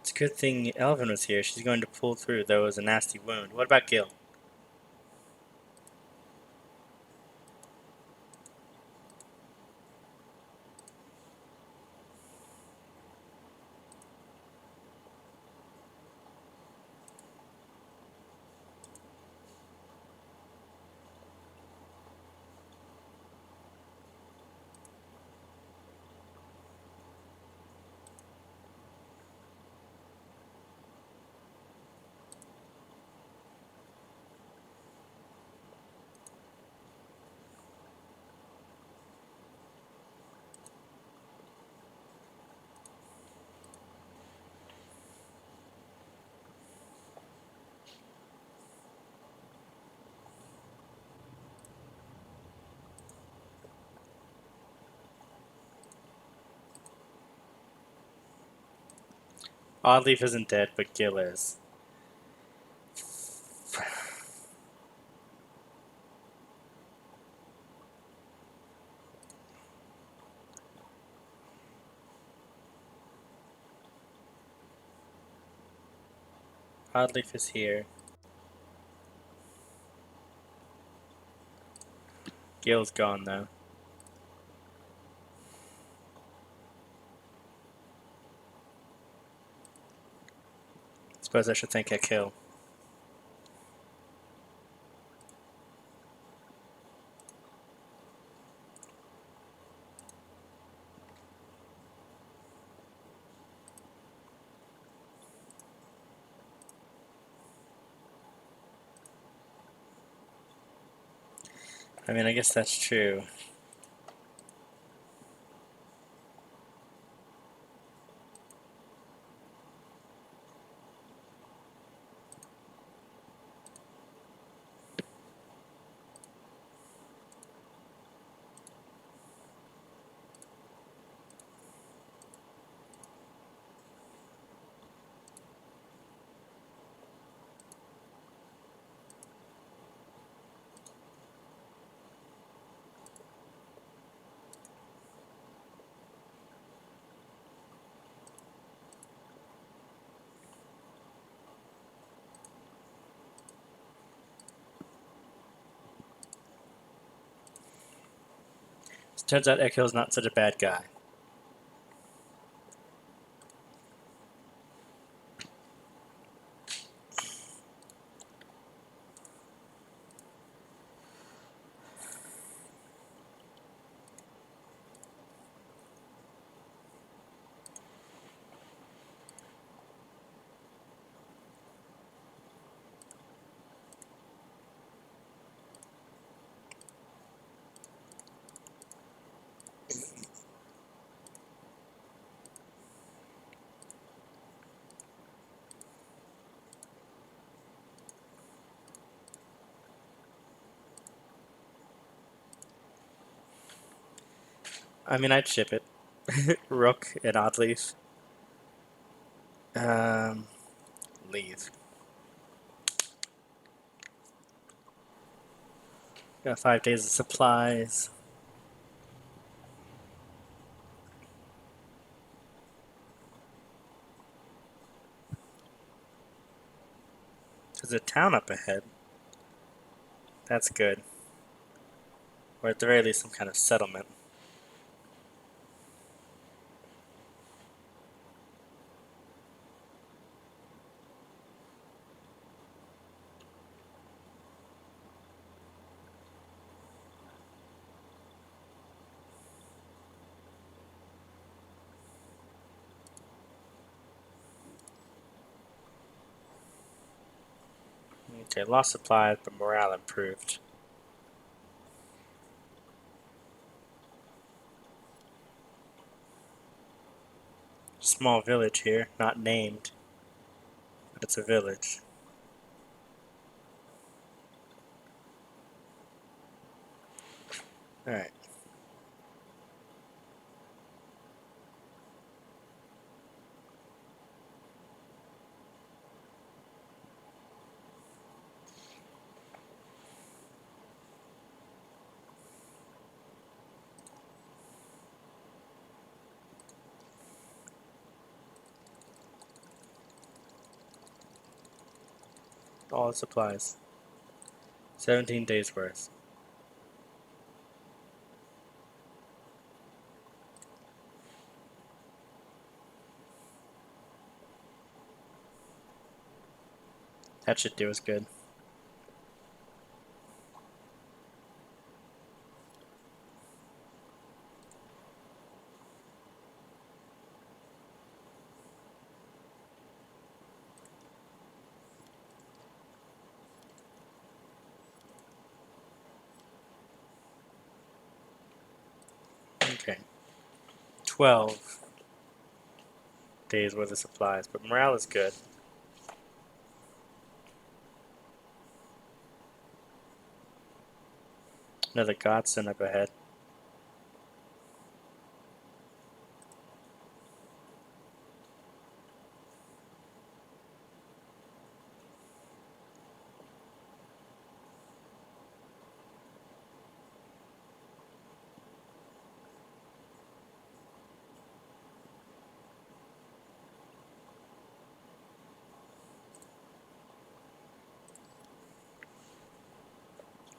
It's a good thing Elvin was here. She's going to pull through, though it was a nasty wound. What about Gil? Oddleaf isn't dead, but Gil is. Oddleaf is here. Gil's gone, though. Suppose I should think I kill. I mean, I guess that's true. It turns out Echo's not such a bad guy. I mean, I'd ship it. Rook and Oddleaf. Leave. Got 5 days of supplies. There's a town up ahead. That's good. Or at the very least, some kind of settlement. Okay, lost supplies, but morale improved. Small village here, not named, but it's a village. Alright. All the supplies. 17 days worth. That should do us good. Okay. 12 days worth of supplies, but morale is good. Another godsend up ahead.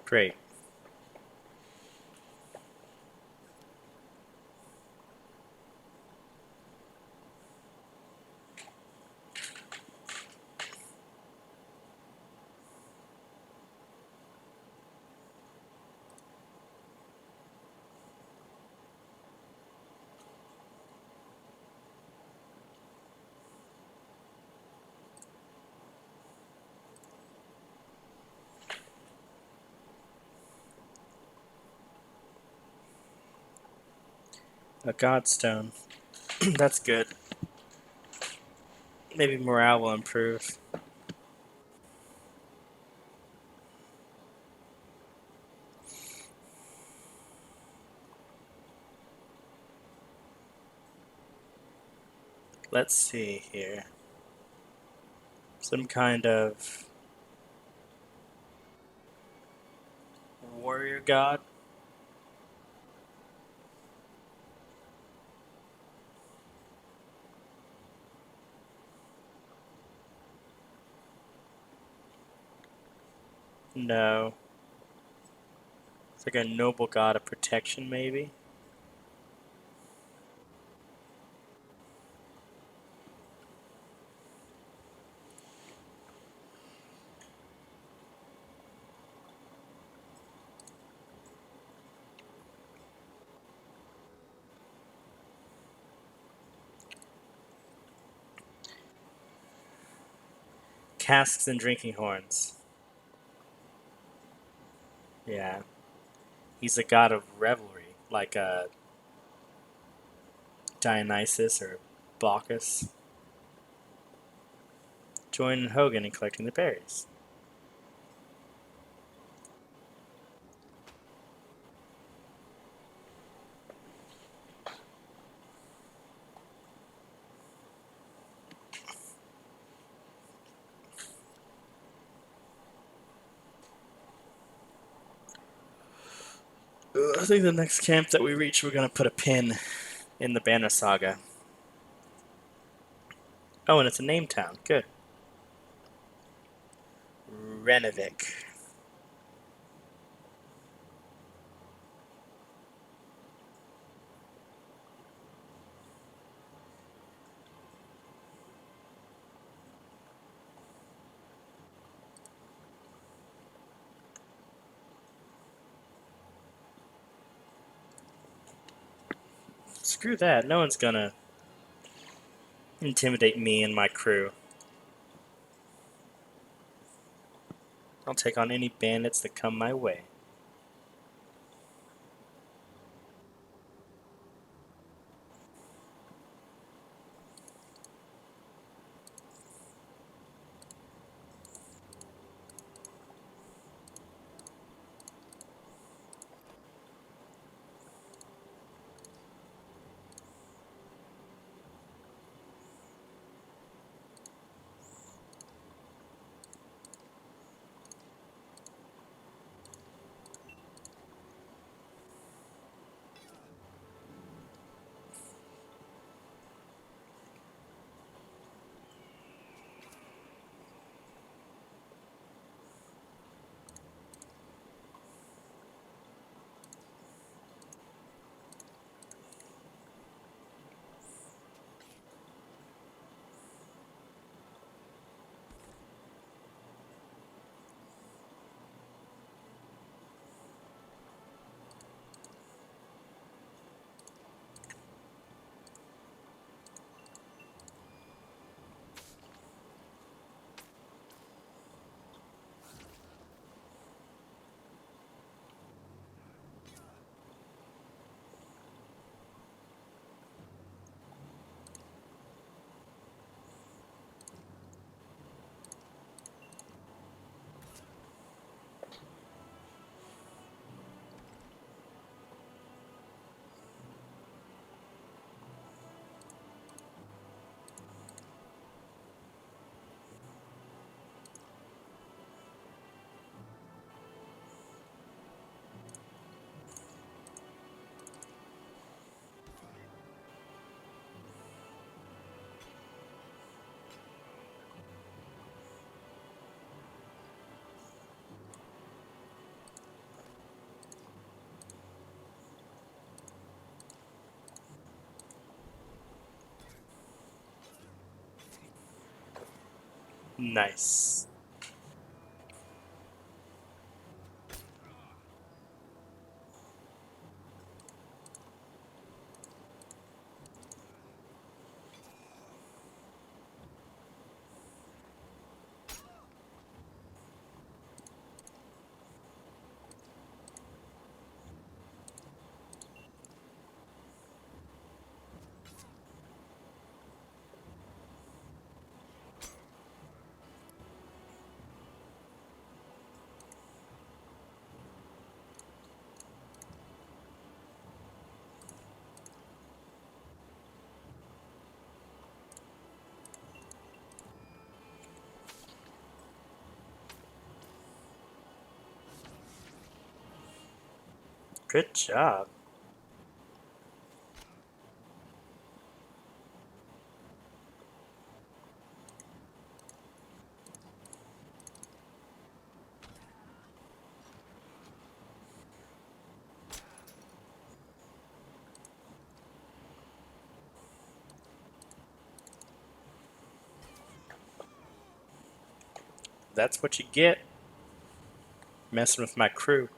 Great. A godstone. That's good. Maybe morale will improve. Let's see here. Some kind of warrior god? No. It's like a noble god of protection, maybe? Casks and drinking horns. Yeah. He's a god of revelry, like Dionysus or Bacchus. Join Hogan in collecting the berries. I think the next camp that we reach, we're going to put a pin in the Banner Saga. Oh, and it's a name town. Good. Renovik. Screw that. No one's going to intimidate me and my crew. I'll take on any bandits that come my way. Nice. Good job. That's what you get messing with my crew.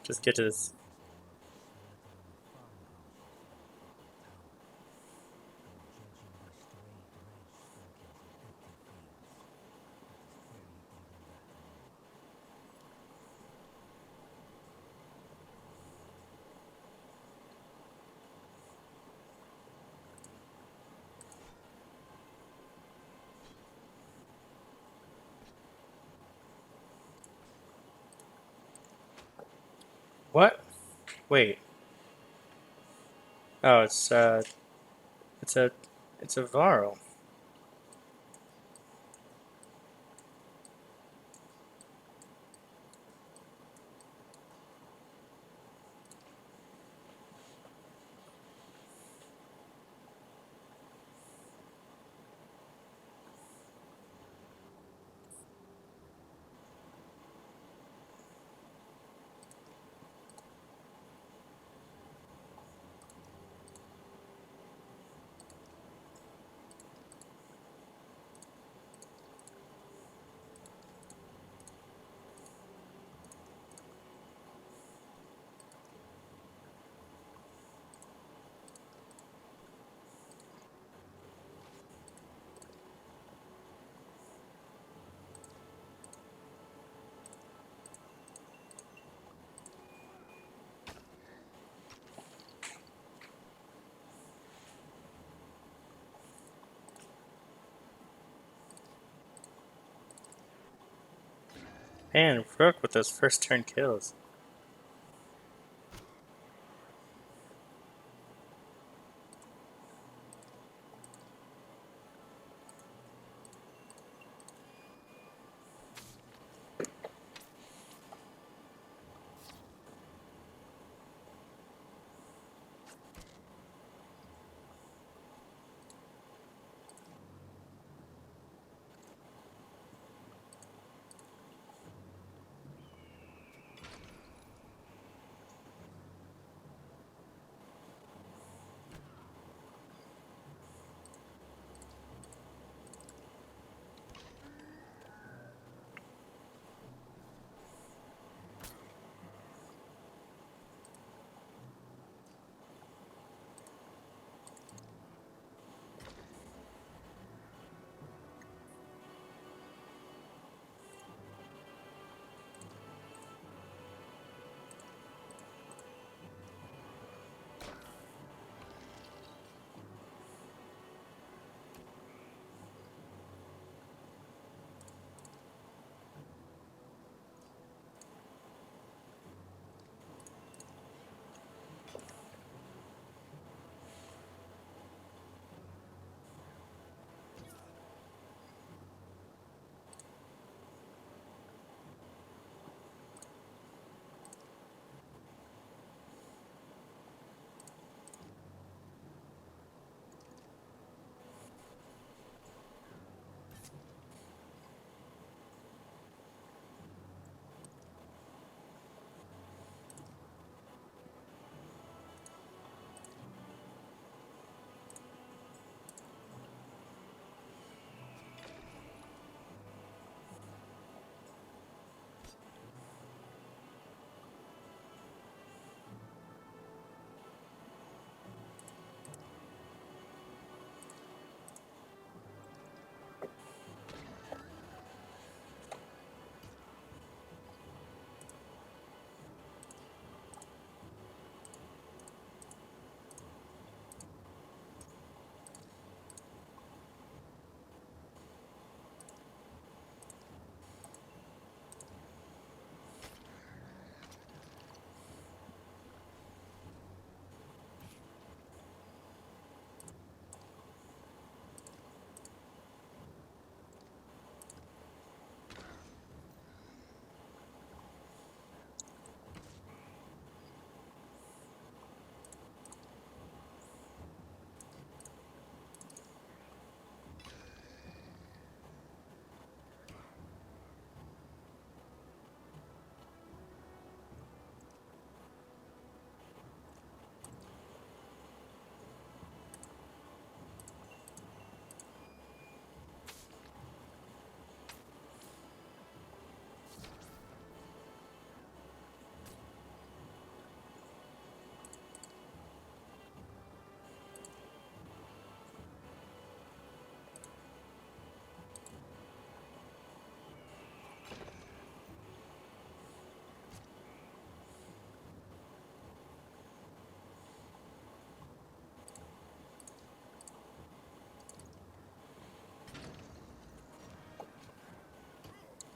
Just get to this. What? Wait. Oh, it's a, it's a Varl. Man, Rook with those first turn kills.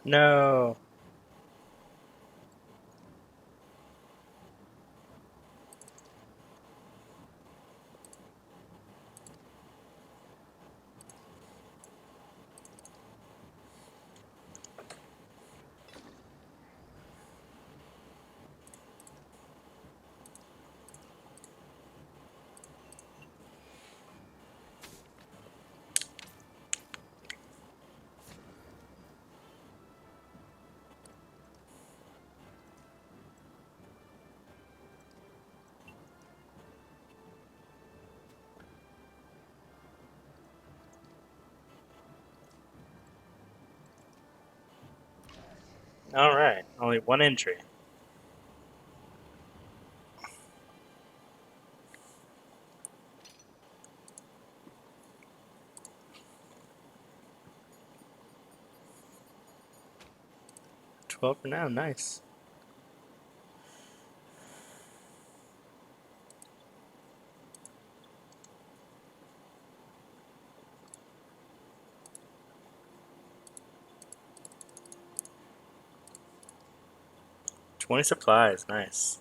No. Alright, only one entry. $12 for now, nice. 20 supplies, nice.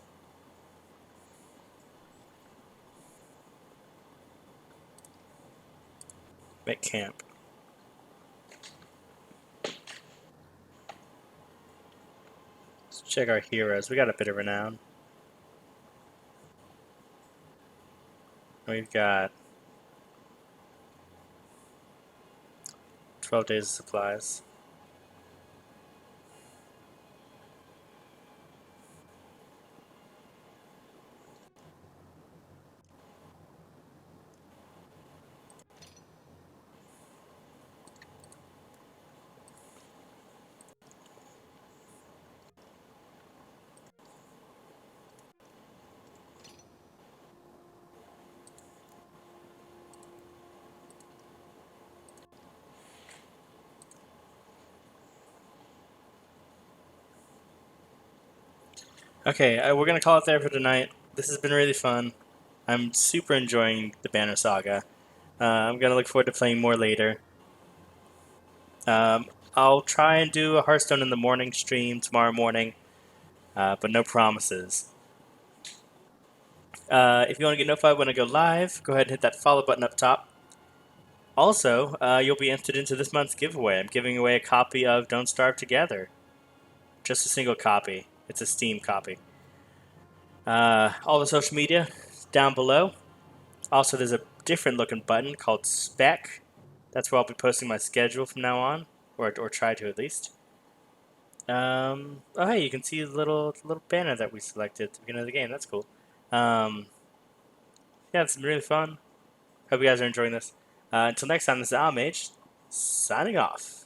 Make camp. Let's check our heroes. We got a bit of renown. We've got 12 days of supplies. Okay, we're gonna call it there for tonight. This has been really fun. I'm super enjoying the Banner Saga. I'm gonna look forward to playing more later. Um, I'll try and do a Hearthstone in the morning stream tomorrow morning, but no promises. If you want to get notified when I go live, go ahead and hit that follow button up top. Also, you'll be entered into this month's giveaway. I'm giving away a copy of Don't Starve Together. Just a single copy. It's a Steam copy. All the social media down below. Also, there's a different looking button called Spec. That's where I'll be posting my schedule from now on, or try to at least. Oh, hey, you can see the little banner that we selected at the beginning of the game. That's cool. Yeah, it's been really fun. Hope you guys are enjoying this. Until next time, this is Almage, signing off.